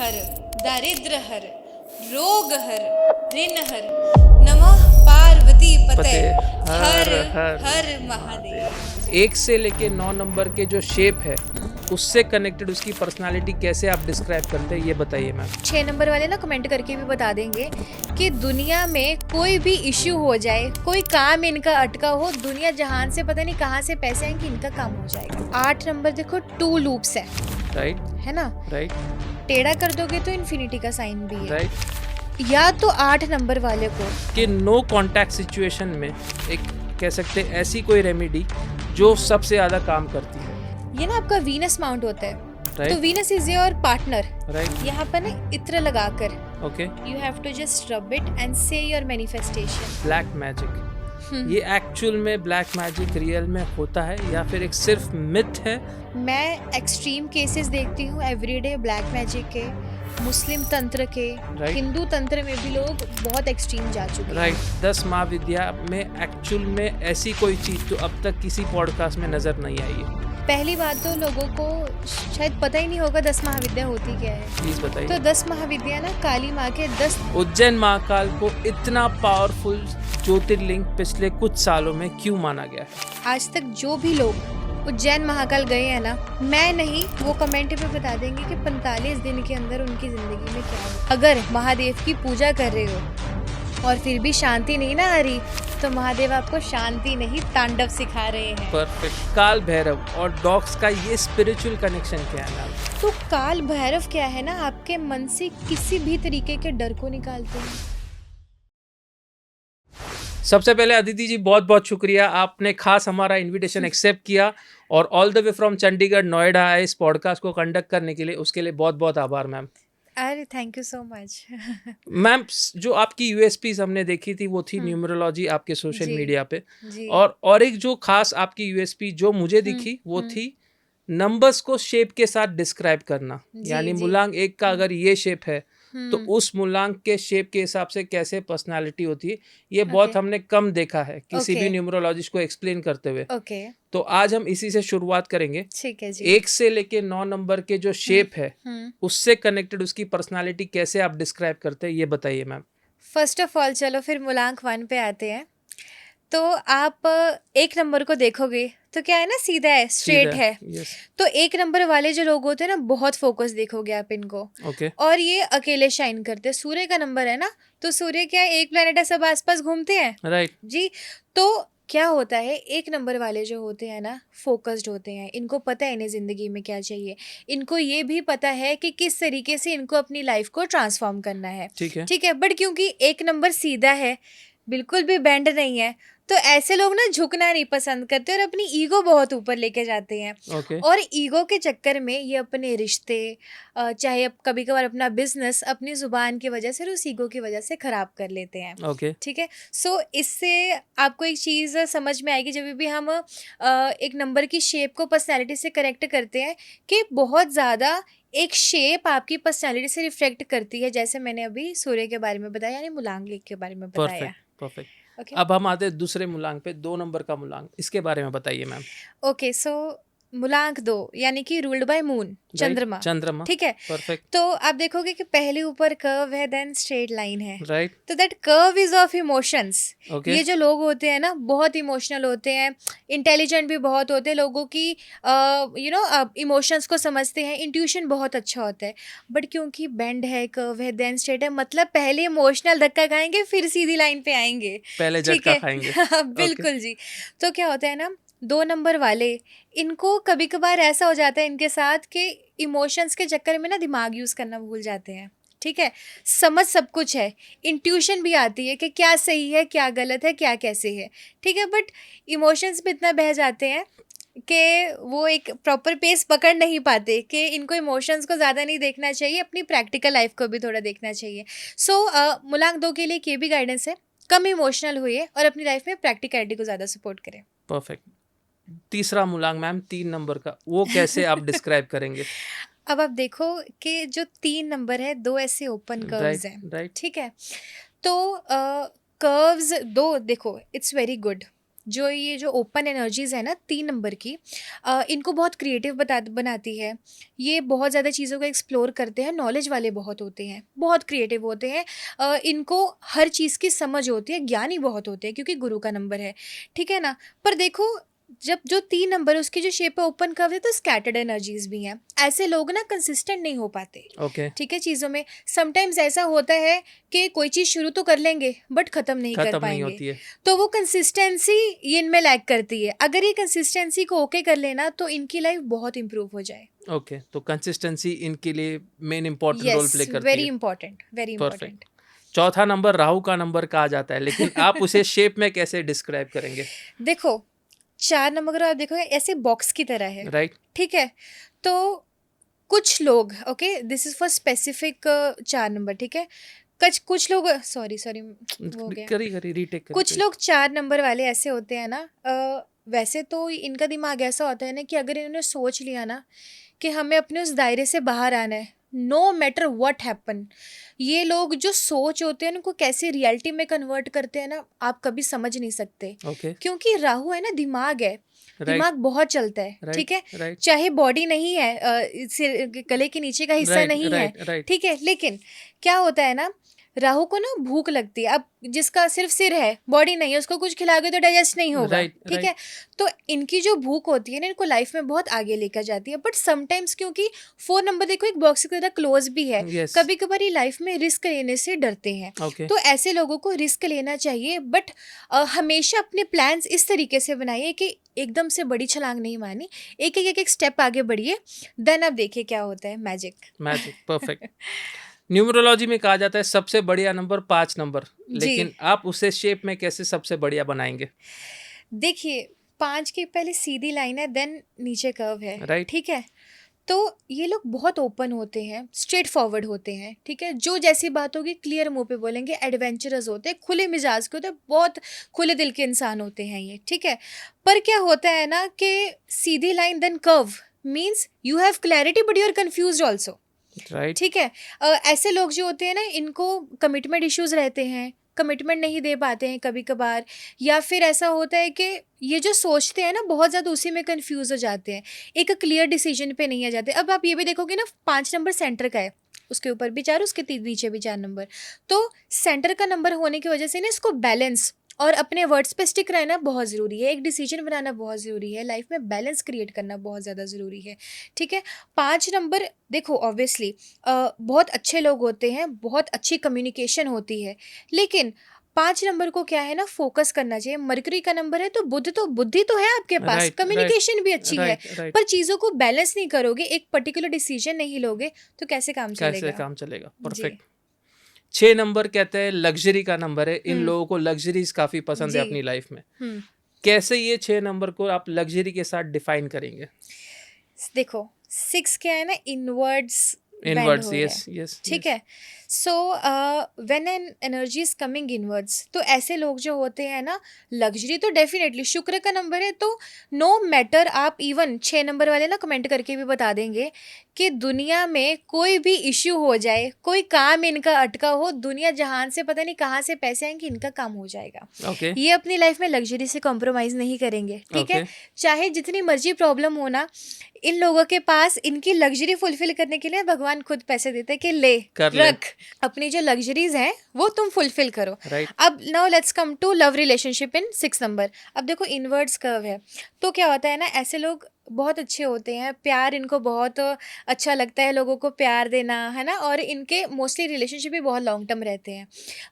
हर दारिद्र हर रोग हर ऋण हर नमः पार्वती पते हर हर हर महादेव। 1 से लेके 9 नंबर के जो शेप है उससे कनेक्टेड उसकी पर्सनालिटी कैसे आप डिस्क्राइब करते हैं ये बताइए मैम। 6 नंबर वाले ना कमेंट करके भी बता देंगे कि दुनिया में कोई भी इश्यू हो जाए, कोई काम इनका अटका हो, दुनिया जहान से पता नहीं कहाँ से पैसे आएंगे, इनका काम हो जाएगा। 8 नंबर देखो 2 लूप्स है, राइट है ना, राइट टेढ़ा कर दोगे तो इन्फिनिटी का साइन भी है। राइट। या तो 8 नंबर वाले को कि नो कांटेक्ट सिचुएशन में एक कह सकते हैं ऐसी कोई रेमेडी जो सबसे ज्यादा काम करती है। ये ना आपका वीनस माउंट होता है, राइट तो Venus is your partner. Right यहाँ पर ना इत्र लगाकर okay. You have to just rub it and say your manifestation. Black magic, ये एक्चुअल में ब्लैक मैजिक रियल में होता है या फिर एक सिर्फ मिथ है? मैं एक्सट्रीम केसेस देखती हूँ एवरीडे ब्लैक मैजिक के, मुस्लिम तंत्र के, हिंदू तंत्र में भी लोग बहुत एक्सट्रीम जा चुके हैं। राइट 10 महाविद्या में एक्चुअल में ऐसी कोई चीज जो अब तक किसी पॉडकास्ट में नजर नहीं आई है। पहली बात तो लोगों को शायद पता ही नहीं होगा 10 महाविद्या होती क्या है। प्लीज बताइए। तो 10 महाविद्या ना काली माँ के 10 उज्जैन महाकाल को इतना पावरफुल ज्योतिर्लिंग पिछले कुछ सालों में क्यों माना गया है? आज तक जो भी लोग उज्जैन महाकाल गए हैं ना, मैं नहीं, वो कमेंट पे बता देंगे कि 45 दिन के अंदर उनकी जिंदगी में क्या हो। अगर महादेव की पूजा कर रहे हो और फिर भी शांति नहीं ना आ रही, तो महादेव आपको शांति नहीं तांडव सिखा रहे हैं। परफेक्ट। काल भैरव और डॉग्स का ये स्पिरिचुअल कनेक्शन क्या है मैम? तो काल भैरव क्या है ना, आपके मन से किसी भी तरीके के डर को निकालते हैं। सबसे पहले अदिति जी बहुत बहुत शुक्रिया, आपने खास हमारा इनविटेशन एक्सेप्ट किया और all the way from Chandigarh Noida आए इस पॉडकास्ट को कंडक्ट करने के लिए, उसके लिए बहुत बहुत आभार मैम। अरे thank you so much. Ma'am जो आपकी यूएसपीज हमने देखी थी वो थी न्यूमरोलॉजी आपके सोशल मीडिया पे, और एक जो खास आपकी यूएसपी जो मुझे दिखी वो थी नंबर्स को शेप के साथ डिस्क्राइब करना। यानी मूलांक 1 का अगर ये शेप है तो उस मूलांक के शेप के हिसाब से कैसे पर्सनालिटी होती है, ये बहुत हमने कम देखा है किसी भी न्यूमरोलॉजिस्ट को एक्सप्लेन करते हुए। तो आज हम इसी से शुरुआत करेंगे। ठीक है जी। 1 से लेके 9 नंबर के जो शेप है उससे कनेक्टेड उसकी पर्सनालिटी कैसे आप डिस्क्राइब करते हैं ये बताइए मैम। फर्स्ट ऑफ ऑल चलो फिर मूलांक 1 पे आते हैं। तो आप 1 नंबर को देखोगे तो क्या है ना, सीधा है, स्ट्रेट है। तो 1 नंबर वाले जो लोग होते हैं ना, बहुत फोकस देखोगे आप इनको। और ये अकेले शाइन करते हैं। सूर्य का नंबर है ना, तो सूर्य क्या है, एक प्लेनेट है, सब आसपास घूमते हैं। राइट जी। तो क्या होता है, 1 नंबर वाले जो होते हैं ना, फोकस्ड होते हैं। इनको पता है इन्हें जिंदगी में क्या चाहिए। इनको ये भी पता है कि किस तरीके से इनको अपनी लाइफ को ट्रांसफॉर्म करना है। ठीक है। बट क्योंकि 1 नंबर सीधा है, बिल्कुल भी बेंड नहीं है, तो ऐसे लोग ना झुकना नहीं पसंद करते और अपनी ईगो बहुत ऊपर लेके जाते हैं। और ईगो के चक्कर में ये अपने रिश्ते, चाहे कभी कभार अपना बिजनेस, अपनी जुबान की वजह से और उस ईगो की वजह से खराब कर लेते हैं। ठीक है। सो इससे आपको एक चीज़ समझ में आएगी जब भी हम 1 नंबर की शेप को पर्सनैलिटी से कनेक्ट करते हैं, कि बहुत ज़्यादा एक शेप आपकी पर्सनैलिटी से रिफ्लेक्ट करती है। जैसे मैंने अभी सूर्य के बारे में बताया, यानी मूलांक लेख के बारे में बताया। परफेक्ट। अब हम आते हैं दूसरे मूलांक पे, 2 नंबर का मूलांक, इसके बारे में बताइए मैम। ओके, सो मूलांक 2 यानी कि रूल्ड बाय मून, चंद्रमा। ठीक है। परफेक्ट। तो आप देखोगे कि पहले ऊपर कर्व है, देन स्ट्रेट लाइन है। राइट। तो that curve is of emotions. ये जो लोग होते हैं ना, बहुत इमोशनल होते हैं, इंटेलिजेंट भी बहुत होते हैं, लोगों की इमोशंस को समझते हैं, इंट्यूशन बहुत अच्छा होता है। बट क्योंकि बेंड है, कर्व है, देन स्ट्रेट है, मतलब पहले इमोशनल धक्का खाएंगे, फिर सीधी लाइन पे आएंगे, पहले झटका खाएंगे। बिल्कुल जी। तो क्या होता है ना, 2 नंबर वाले, इनको कभी कभार ऐसा हो जाता है इनके साथ कि इमोशंस के चक्कर में ना दिमाग यूज़ करना भूल जाते हैं। ठीक है। समझ सब कुछ है, इंट्यूशन भी आती है कि क्या सही है, क्या गलत है, क्या कैसे है। ठीक है। बट इमोशंस में इतना बह जाते हैं कि वो एक प्रॉपर पेस पकड़ नहीं पाते, कि इनको इमोशंस को ज़्यादा नहीं देखना चाहिए, अपनी प्रैक्टिकल लाइफ को भी थोड़ा देखना चाहिए। सो मूलांक 2 के लिए ये भी गाइडेंस है, कम इमोशनल हुए और अपनी लाइफ में प्रैक्टिकलिटी को ज़्यादा सपोर्ट करें। परफेक्ट। तीसरा मूलांक मैम 3 नंबर का, वो कैसे आप डिस्क्राइब करेंगे? अब आप देखो कि जो 3 नंबर है, 2 ऐसे ओपन कर्व्स हैं। राइट। ठीक है। तो कर्व्स 2 देखो, इट्स वेरी गुड। जो ये जो ओपन एनर्जीज है ना 3 नंबर की, इनको बहुत क्रिएटिव बनाती है। ये बहुत ज़्यादा चीज़ों को एक्सप्लोर करते हैं, नॉलेज वाले बहुत होते हैं, बहुत क्रिएटिव होते हैं। इनको हर चीज़ की समझ होती है, ज्ञानी बहुत होते हैं क्योंकि गुरु का नंबर है, ठीक है ना। पर देखो, जब जो 3 नंबर उसकी जो शेप है ओपन कर्व है, तो स्कैटर्ड एनर्जीज भी हैं। ऐसे लोग ना कंसिस्टेंट नहीं हो पाते, ओके, ठीक है, चीज़ों में। समटाइम्स ऐसा होता है कि कोई चीज़ शुरू तो कर लेंगे बट ख़त्म नहीं कर खत्म नहीं पाएंगे, होती है। तो वो कंसिस्टेंसी ये इनमें लैग करती है। अगर ये कंसिस्टेंसी को ओके कर लेना तो इनकी लाइफ बहुत इंप्रूव हो जाए। ओके, तो कंसिस्टेंसी इनके लिए main important role yes, play करती वेरी है। Important, very perfect. इंपॉर्टेंट। चौथा नंबर राहु का नंबर कहा जाता है, लेकिन आप उसे शेप में कैसे डिस्क्राइब करेंगे? देखो, 4 नंबर अगर आप देखोगे ऐसे बॉक्स की तरह है, राइट, ठीक है। तो कुछ लोग, okay, this is for specific 4 number, ठीक है। कुछ लोग, सॉरी सॉरी हो गया। करी रीटेक कुछ लोग 4 नंबर वाले ऐसे होते हैं ना, वैसे तो इनका दिमाग ऐसा होता है ना कि अगर इन्होंने सोच लिया ना कि हमें अपने उस दायरे से बाहर आना है, नो मैटर व्हाट हैपन, ये लोग जो सोच होते हैं उनको कैसे रियलिटी में कन्वर्ट करते हैं ना, आप कभी समझ नहीं सकते। ओके, क्योंकि राहु है ना, दिमाग है, राइट, दिमाग बहुत चलता है, ठीक राइट, है। राइट, चाहे बॉडी नहीं है, गले के नीचे का हिस्सा राइट, नहीं है, राइट, राइट, ठीक है, लेकिन क्या होता है ना, राहु को ना भूख लगती है। अब जिसका सिर्फ सिर है, बॉडी नहीं है, उसको कुछ खिलाओगे तो डाइजेस्ट नहीं होगा, राइट, ठीक है। तो इनकी जो भूख होती है ना, इनको लाइफ में बहुत आगे लेकर जाती है। बट समटाइम्स क्योंकि 4 नंबर देखो एक बॉक्स की तरह क्लोज भी है, यस, कभी कभार ये लाइफ में रिस्क लेने से डरते हैं। ओके, तो ऐसे लोगों को रिस्क लेना चाहिए, बट हमेशा अपने प्लान्स इस तरीके से बनाइए कि एकदम से बड़ी छलांग नहीं मारनी, एक स्टेप आगे बढ़िए, देन अब देखिए क्या होता है, मैजिक। Magic, perfect. न्यूमरोलॉजी में कहा जाता है सबसे बढ़िया नंबर 5 नंबर, जी, लेकिन आप उसे शेप में कैसे सबसे बढ़िया बनाएंगे? देखिए 5 की पहले सीधी लाइन है, देन नीचे कर्व है, राइट, ठीक है। तो ये लोग बहुत ओपन होते हैं, स्ट्रेट फॉरवर्ड होते हैं, ठीक है। जो जैसी बात होगी क्लियर मुंह पे बोलेंगे, एडवेंचरस होते हैं, खुले मिजाज के होते हैं, बहुत खुले दिल के इंसान होते हैं ये, ठीक है। पर क्या होता है ना कि सीधी line then curve means you have clarity but you are confuse also, right, ठीक है। ऐसे लोग जो होते हैं ना, इनको कमिटमेंट इश्यूज रहते हैं, कमिटमेंट नहीं दे पाते हैं कभी कभार, या फिर ऐसा होता है कि ये जो सोचते हैं ना बहुत ज़्यादा उसी में कंफ्यूज हो जाते हैं, एक क्लियर डिसीजन पे नहीं आ जाते। अब आप ये भी देखोगे ना, 5 नंबर सेंटर का है, उसके ऊपर भी 4, उसके नीचे भी 4 नंबर, तो सेंटर का नंबर होने की वजह से ना इसको बैलेंस और अपने वर्ड्स पे स्टिक रहना बहुत ज़रूरी है, एक डिसीजन बनाना बहुत ज़रूरी है, लाइफ में बैलेंस क्रिएट करना बहुत ज़्यादा ज़रूरी है, ठीक है। 5 नंबर देखो ऑब्वियसली बहुत अच्छे लोग होते हैं, बहुत अच्छी कम्युनिकेशन होती है, लेकिन 5 नंबर को क्या है ना, फोकस करना चाहिए। मरकरी का नंबर है, तो बुद्धि तो है आपके पास, राइट, कम्युनिकेशन भी अच्छी है, राइट, राइट, पर चीज़ों को बैलेंस नहीं करोगे, एक पर्टिकुलर डिसीजन नहीं लोगे, तो कैसे काम कैसे चलेगा? काम चलेगा? जी। परफेक्ट। 6 नंबर कहते हैं लग्जरी का नंबर है, इन हम्म। लोगों को लग्जरीज काफी पसंद है जी। अपनी लाइफ में। हम्म। कैसे ये 6 नंबर को आप लग्जरी के साथ डिफाइन करेंगे? देखो 6 क्या है ना, इनवर्ड्स बेंड इनवर्ड्स, हो रहा है, यस, यस, ठीक यस, है। So when an energy is coming inwards, तो ऐसे लोग जो होते हैं ना, लग्जरी तो डेफिनेटली, शुक्र का नंबर है, तो नो मैटर, आप इवन 6 नंबर वाले ना कमेंट करके भी बता देंगे कि दुनिया में कोई भी इश्यू हो जाए, कोई काम इनका अटका हो, दुनिया जहान से पता नहीं कहाँ से पैसे आएंगे, इनका काम हो जाएगा। ओके, ये अपनी लाइफ में लग्जरी से कॉम्प्रोमाइज़ नहीं करेंगे, ठीक है। ओके, चाहे जितनी मर्जी प्रॉब्लम हो ना, इन लोगों के पास इनकी लग्जरी फुलफिल करने के लिए भगवान खुद पैसे देते हैं कि ले कर ले, रख, अपनी जो लग्जरीज हैं वो तुम फुलफिल करो। राइट, अब now let's come to love relationship in 6 number. अब देखो इनवर्ड्स कर्व है, तो क्या होता है ना, ऐसे लोग बहुत अच्छे होते हैं, प्यार इनको बहुत अच्छा लगता है, लोगों को प्यार देना, है ना, और इनके मोस्टली रिलेशनशिप भी बहुत लॉन्ग टर्म रहते हैं।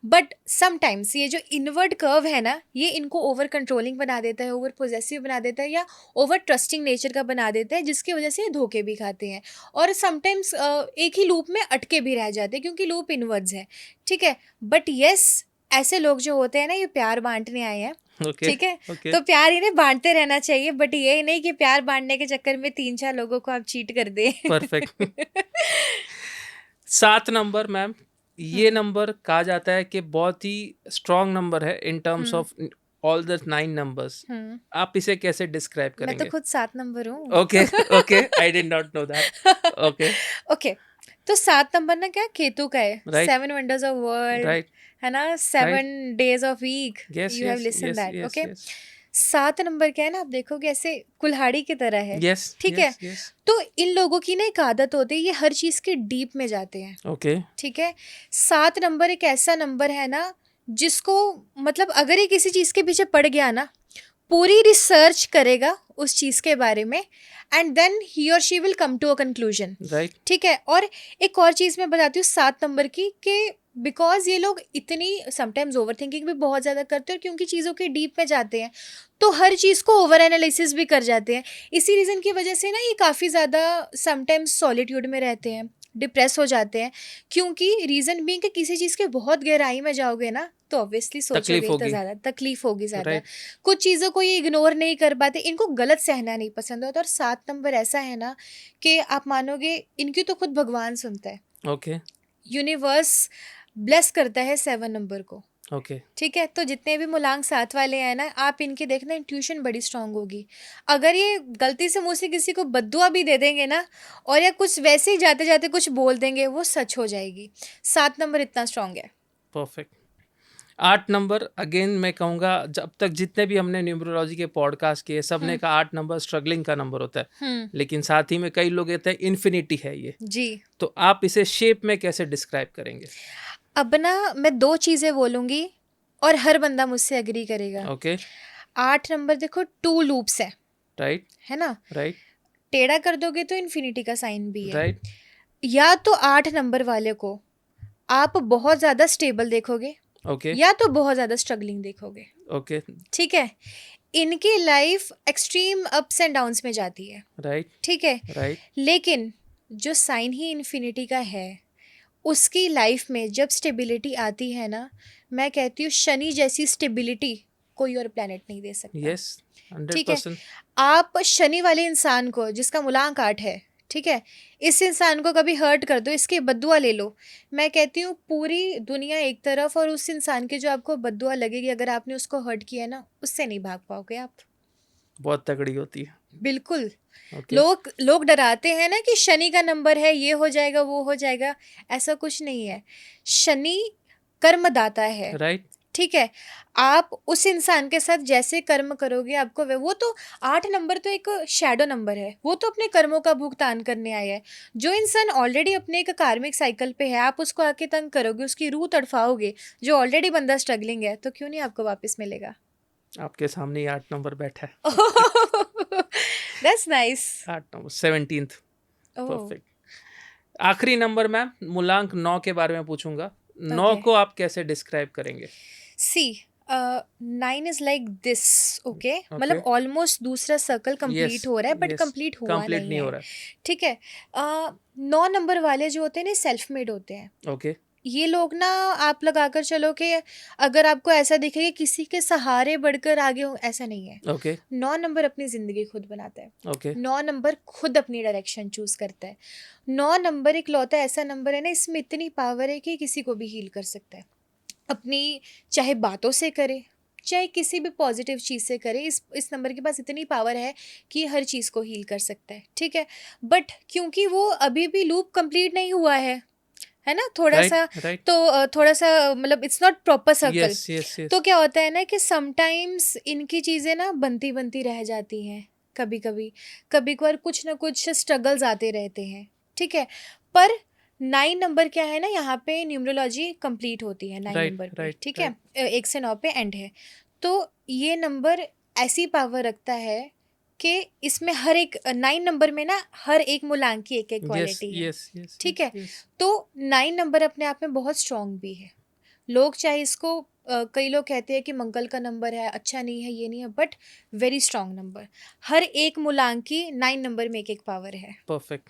बट समटाइम्स ये जो इनवर्ड कर्व है ना, ये इनको ओवर कंट्रोलिंग बना देता है, ओवर पोजेसिव बना देता है, या ओवर ट्रस्टिंग नेचर का बना देता है, जिसकी वजह से ये धोखे भी खाते हैं, और समटाइम्स एक ही लूप में अटके भी रह जाते हैं, क्योंकि लूप इनवर्ड्स है, ठीक है। बट येस, ऐसे लोग जो होते हैं ना, ये प्यार बांटने आए हैं, ओके, ठीक है। ओके, तो प्यार इन्हें बांटते रहना चाहिए, बट ये नहीं कि प्यार बांटने के चक्कर में 3-4 लोगों को आप चीट कर दें। परफेक्ट। 7 नंबर मैम, ये नंबर कहा जाता है कि बहुत ही स्ट्रॉन्ग नंबर है in terms of all the 9 numbers. आप इसे कैसे डिस्क्राइब मैं तो करेंगे? खुद 7 नंबर हूँ। Okay, okay, I did not know that. Okay, okay, तो 7 नंबर ना क्या केतु का है, right, 7 wonders of world, right, है ना, 7 days of week, yes, you have yes, listen yes, that, yes, okay. Yes, 7 number क्या है ना, आप देखोगे ऐसे कुल्हाड़ी की तरह है। यस, ठीक है, यस, तो इन लोगों की ना एक आदत होती है, ये हर चीज के डीप में जाते हैं। ओके, ठीक है, 7 नंबर एक ऐसा नंबर है ना जिसको, मतलब अगर ये किसी चीज के पीछे पड़ गया ना, पूरी रिसर्च करेगा उस चीज के बारे में, एंड देन ही और she will come to a conclusion. Right, ठीक है, और एक और चीज मैं बताती हूँ 7 नंबर की, कि बिकॉज ये लोग इतनी समटाइम्स ओवर थिंकिंग भी बहुत ज़्यादा करते हैं, और क्योंकि चीज़ों के डीप में जाते हैं तो हर चीज़ को ओवर एनालिसिस भी कर जाते हैं। इसी रीज़न की वजह से ना ये काफ़ी ज़्यादा समटाइम्स सॉलिट्यूड में रहते हैं, डिप्रेस हो जाते हैं, क्योंकि रीज़न बीइंग कि किसी चीज़ के बहुत गहराई में जाओगे ना तो ऑब्वियसली तकलीफ सोचोगे तो होगी, ज़्यादा तकलीफ होगी ज़्यादा। राइट, कुछ चीज़ों को ये इग्नोर नहीं कर पाते, इनको गलत सहना नहीं पसंद होता। और 7 नंबर ऐसा है ना कि आप मानोगे इनकी तो खुद भगवान सुनता है, ओके, यूनिवर्स ब्लेस करता है 7 नंबर को। ओके, ठीक है, तो जितने भी मूलांक 7 वाले हैं ना, आप इनके देखना इंट्यूशन बड़ी स्ट्रांग होगी। अगर ये गलती से मुंह से किसी को बद्दुआ भी दे देंगे ना, और या कुछ वैसे ही जाते जाते कुछ बोल देंगे, वो सच हो जाएगी। 7 नंबर इतना स्ट्रांग है। परफेक्ट। 8 नंबर, अगेन मैं कहूँगा, जब तक जितने भी हमने न्यूमरोलॉजी के पॉडकास्ट किए, सब ने कहा 8 नंबर स्ट्रगलिंग का नंबर होता है, लेकिन साथ ही में कई लोग कहते हैं इन्फिनिटी है ये। जी, तो आप इसे शेप में कैसे डिस्क्राइब करेंगे? अब ना मैं 2 चीज़ें बोलूँगी और हर बंदा मुझसे एग्री करेगा। ओके, 8 नंबर देखो 2 लूप्स है राइट, है ना? राइट, टेढ़ा कर दोगे तो इन्फिनिटी का साइन भी है। राइट, या तो 8 नंबर वाले को आप बहुत ज़्यादा स्टेबल देखोगे, ओके, या तो बहुत ज़्यादा स्ट्रगलिंग देखोगे। ओके, ठीक है, इनकी life extreme ups and downs में जाती है। राइट, ठीक है, राइट, लेकिन जो साइन ही इन्फिनिटी का है, उसकी लाइफ में जब स्टेबिलिटी आती है ना, मैं कहती हूँ शनि जैसी स्टेबिलिटी कोई और प्लेनेट नहीं दे सकता। यस, ठीक है, 100%, आप शनि वाले इंसान को जिसका मूलांक 8 है, ठीक है, इस इंसान को कभी हर्ट कर दो, इसकी बद्दुआ ले लो, मैं कहती हूँ पूरी दुनिया एक तरफ, और उस इंसान की जो आपको बद्दुआ लगेगी अगर आपने उसको हर्ट किया ना, उससे नहीं भाग पाओगे आप। बहुत तगड़ी होती है। बिल्कुल। ओके, लोग डराते हैं ना कि शनि का नंबर है, ये हो जाएगा वो हो जाएगा, ऐसा कुछ नहीं है। शनि कर्मदाता है। राइट, ठीक है, आप उस इंसान के साथ जैसे कर्म करोगे आपको वो तो 8 नंबर तो एक शैडो नंबर है, वो तो अपने कर्मों का भुगतान करने आया है। जो इंसान ऑलरेडी अपने एक कार्मिक साइकिल पे है, आप उसको आके तंग करोगे, उसकी रूह तड़फाओगे, जो ऑलरेडी बंदा स्ट्रगलिंग है, तो क्यों नहीं आपको वापस मिलेगा। आपके सामने ही 8 नंबर बैठा है। That's nice. 8 number 17th, oh, perfect. आखिरी नंबर मैम, मूलांक 9 के बारे में पूछूंगा। 9 ओके, को आप कैसे डिस्क्राइब करेंगे? सी 9 is like this. Okay, okay, मतलब ऑलमोस्ट दूसरा सर्कल कंप्लीट यस, हो रहा है, बट यस, कंप्लीट हुआ कंप्लीट नहीं नहीं हो है। रहा ठीक है, 9 नंबर वाले जो होते हैं ना, सेल्फ मेड होते हैं। है। ओके, ये लोग ना, आप लगाकर चलो कि अगर आपको ऐसा दिखे कि किसी के सहारे बढ़कर आगे हो, ऐसा नहीं है। ओके, 9 नंबर अपनी जिंदगी खुद बनाता है। ओके, 9 नंबर खुद अपनी डायरेक्शन चूज करता है। 9 नंबर इकलौता ऐसा नंबर है ना, इसमें इतनी पावर है कि किसी को भी हील कर सकता है, अपनी चाहे बातों से करे, चाहे किसी भी पॉजिटिव चीज़ से करे। इस नंबर के पास इतनी पावर है कि हर चीज़ को हील कर सकता है। ठीक है, बट क्योंकि वो अभी भी लूप कंप्लीट नहीं हुआ है ना, थोड़ा राइट, सा, राइट, तो थोड़ा सा मतलब it's not proper circle. Yes, yes, तो यस, क्या होता है ना कि समटाइम्स इनकी चीज़ें ना बनती बनती रह जाती हैं, कभी कभी, कभी कभार कुछ ना कुछ स्ट्रगल्स आते रहते हैं। ठीक है, पर 9 नंबर क्या है ना, यहाँ पे न्यूमरोलॉजी कंप्लीट होती है 9 राइट, नंबर पे। राइट, ठीक है, राइट, 1 से 9 पे एंड है। तो ये नंबर ऐसी पावर रखता है कि इसमें हर एक 9 नंबर में ना, हर एक मूलांक की एक एक यस, क्वालिटी है। यस, यस, ठीक यस, है, यस, तो 9 नंबर अपने आप में बहुत स्ट्रांग भी है। लोग चाहे इसको कई लोग कहते हैं कि मंगल का नंबर है, अच्छा नहीं है, ये नहीं है, बट वेरी स्ट्रांग नंबर। हर एक मूलांक की 9 नंबर में एक एक पावर है। परफेक्ट।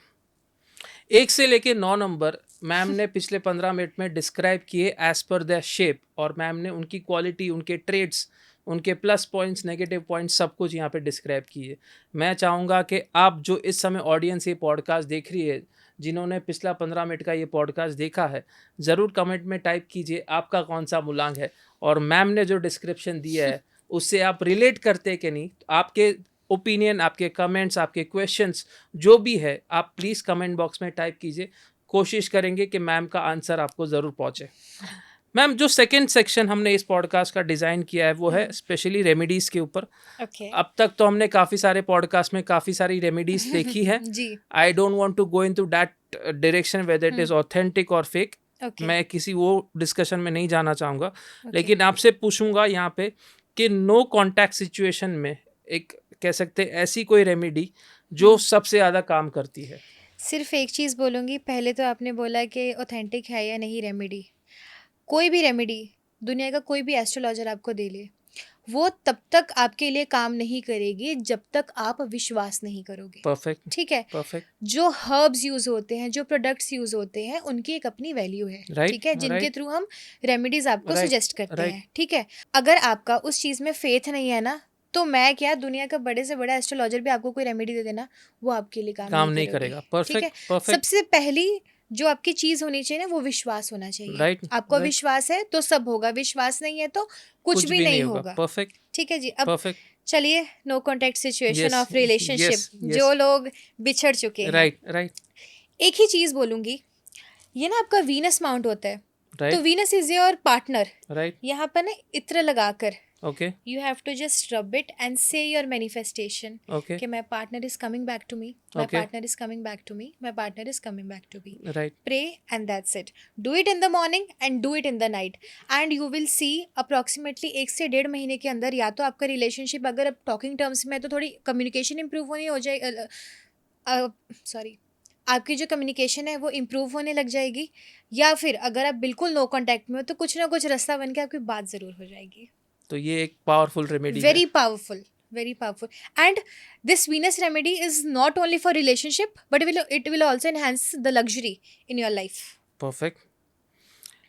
1 से लेके 9 नंबर मैम ने पिछले 15 मिनट में डिस्क्राइब किए एज पर द शेप, और मैम ने उनकी क्वालिटी, उनके ट्रेड्स, उनके प्लस पॉइंट्स, नेगेटिव पॉइंट्स, सब कुछ यहाँ पे डिस्क्राइब किए। मैं चाहूँगा कि आप जो इस समय ऑडियंस ये पॉडकास्ट देख रही है, जिन्होंने पिछला 15 मिनट का ये पॉडकास्ट देखा है, ज़रूर कमेंट में टाइप कीजिए आपका कौन सा मूलांक है, और मैम ने जो डिस्क्रिप्शन दिया है उससे आप रिलेट करते कि नहीं। तो आपके ओपिनियन, आपके कमेंट्स, आपके क्वेश्चंस जो भी है, आप प्लीज़ कमेंट बॉक्स में टाइप कीजिए। कोशिश करेंगे कि मैम का आंसर आपको ज़रूर पहुँचे। मैम जो सेकंड सेक्शन हमने इस पॉडकास्ट का डिज़ाइन किया है वो है स्पेशली रेमेडीज़ के ऊपर। ओके अब तक तो हमने काफ़ी सारे पॉडकास्ट में काफ़ी सारी रेमेडीज़ देखी है। जी I don't want to go into that direction whether it is authentic और फेक। ओके मैं किसी वो डिस्कशन में नहीं जाना चाहूँगा, लेकिन आपसे पूछूंगा यहाँ पे कि नो कॉन्टैक्ट सिचुएशन में एक कह सकते हैं ऐसी कोई रेमेडी जो सबसे ज़्यादा काम करती है। सिर्फ एक चीज़ बोलूँगी, पहले तो आपने बोला कि ऑथेंटिक है या नहीं रेमेडी। कोई भी रेमेडी दुनिया का कोई भी एस्ट्रोलॉजर आपको दे ले, वो तब तक आपके लिए काम नहीं करेगी जब तक आप विश्वास नहीं करोगे। परफेक्ट ठीक है, परफेक्ट जो हर्ब्स यूज़ होते हैं, जो प्रोडक्ट्स यूज़ होते हैं, उनकी एक अपनी वैल्यू है। राइट ठीक है, जिनके राइट थ्रू हम रेमेडीज आपको राइट सजेस्ट करते राइट हैं। ठीक है, अगर आपका उस चीज़ में फेथ नहीं है ना, तो मैं क्या, दुनिया का बड़े से बड़ा एस्ट्रोलॉजर भी आपको कोई रेमेडी दे देना, वो आपके लिए काम काम नहीं नहीं करेगी। करेगा। ठीक है, परफेक्ट परफेक्ट सबसे पहली जो आपकी चीज़ होनी चाहिए ना, वो विश्वास होना चाहिए। राइट आपको राइट विश्वास है तो सब होगा, विश्वास नहीं है तो कुछ भी नहीं होगा। परफेक्ट ठीक है जी। अब परफेक्ट चलिए, no contact situation yes of relationship, yes जो यस लोग बिछड़ चुके हैं, राइट राइट एक ही चीज़ बोलूँगी, ये ना आपका वीनस माउंट होता है, तो right Venus is your partner. Right यहाँ पर ना इत्र लगाकर okay you have to just rub it and say your manifestation okay कि my partner is coming back to me, my Okay. Partner is coming back to me, my partner is coming back to me. Right Pray and that's it. Do it in the morning and do it in the night, and you will see approximately 1 से 1.5 महीने के अंदर या तो आपका relationship, अगर अब talking terms में है तो थोड़ी कम्युनिकेशन इंप्रूव होनी हो जाए, सॉरी, आपकी जो कम्युनिकेशन है वो इम्प्रूव होने लग जाएगी, या फिर अगर आप बिल्कुल नो कांटेक्ट में हो तो कुछ ना कुछ रास्ता बन के आपकी बात ज़रूर हो जाएगी। तो ये एक पावरफुल रेमेडी है। Very powerful, very powerful. And this Venus remedy is not only for relationship, but it will also enhance the luxury in your life. Perfect.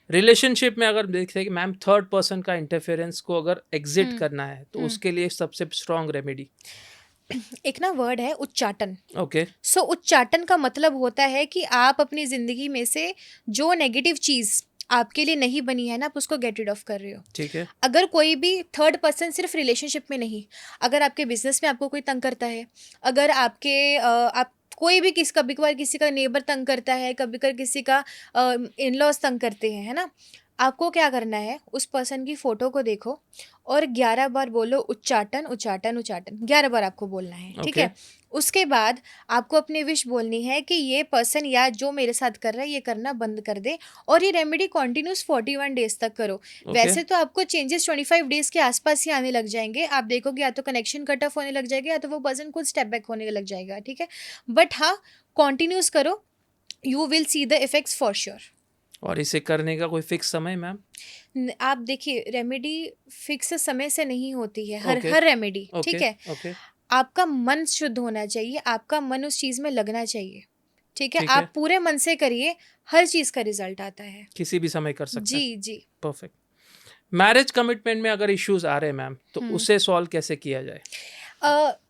Relationship में अगर देखते हैं कि मैम थर्ड पर्सन का इंटरफेरेंस को अगर exit करना है तो उसके लिए सबसे स्ट्रॉन्ग रेमेडी एक ना वर्ड है उच्चाटन। ओके सो उच्चाटन का मतलब होता है कि आप अपनी ज़िंदगी में से जो नेगेटिव चीज़ आपके लिए नहीं बनी है ना, आप उसको गेट रिड ऑफ कर रहे हो। ठीक है अगर कोई भी थर्ड पर्सन, सिर्फ रिलेशनशिप में नहीं, अगर आपके बिजनेस में आपको कोई तंग करता है, अगर आपके आप कोई भी कभी कभार किसी का नेबर तंग करता है, कभी कभार किसी का इन लॉज तंग करते हैं, है ना, आपको क्या करना है, उस पर्सन की फ़ोटो को देखो और 11 बार बोलो उच्चाटन उच्चाटन उच्चाटन, 11 बार आपको बोलना है। ठीक है, उसके बाद आपको अपनी विश बोलनी है कि ये पर्सन या जो मेरे साथ कर रहा है ये करना बंद कर दे, और ये रेमेडी कॉन्टिन्यूस 41 डेज तक करो। वैसे तो आपको चेंजेस 25 डेज के आसपास ही आने लग जाएंगे, आप देखोगे या तो कनेक्शन कट ऑफ होने लग जाएगा या तो वो पर्सन खुद स्टेप बैक होने लग जाएगा। ठीक है, बट हाँ, कॉन्टिन्यूस करो, you will see the effects for sure. और इसे करने का कोई फिक्स समय मैम? आप देखिए, रेमेडी फिक्स समय से नहीं होती है, हर Okay. हर रेमेडी। ओके ठीक है, ओके आपका मन शुद्ध होना चाहिए, आपका मन उस चीज़ में लगना चाहिए। ठीक है, ठीक है। आप पूरे मन से करिए, हर चीज़ का रिजल्ट आता है। किसी भी समय कर सकते हैं। जी जी। परफेक्ट। मैरिज कमिटमेंट में अगर इश्यूज आ रहे हैं मैम तो उसे सॉल्व कैसे किया जाए?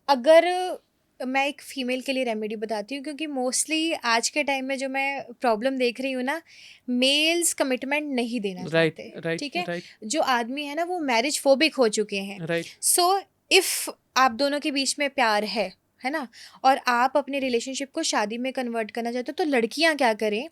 अगर मैं एक फीमेल के लिए रेमेडी बताती हूँ, क्योंकि मोस्टली आज के टाइम में जो मैं प्रॉब्लम देख रही हूँ ना, मेल्स कमिटमेंट नहीं देना राइट चाहते। राइट ठीक है, राइट जो आदमी है ना वो मैरिज फोबिक हो चुके हैं। राइट सो इफ़ आप दोनों के बीच में प्यार है ना, और आप अपने रिलेशनशिप को शादी में कन्वर्ट करना चाहते हो, तो लड़कियां क्या करें,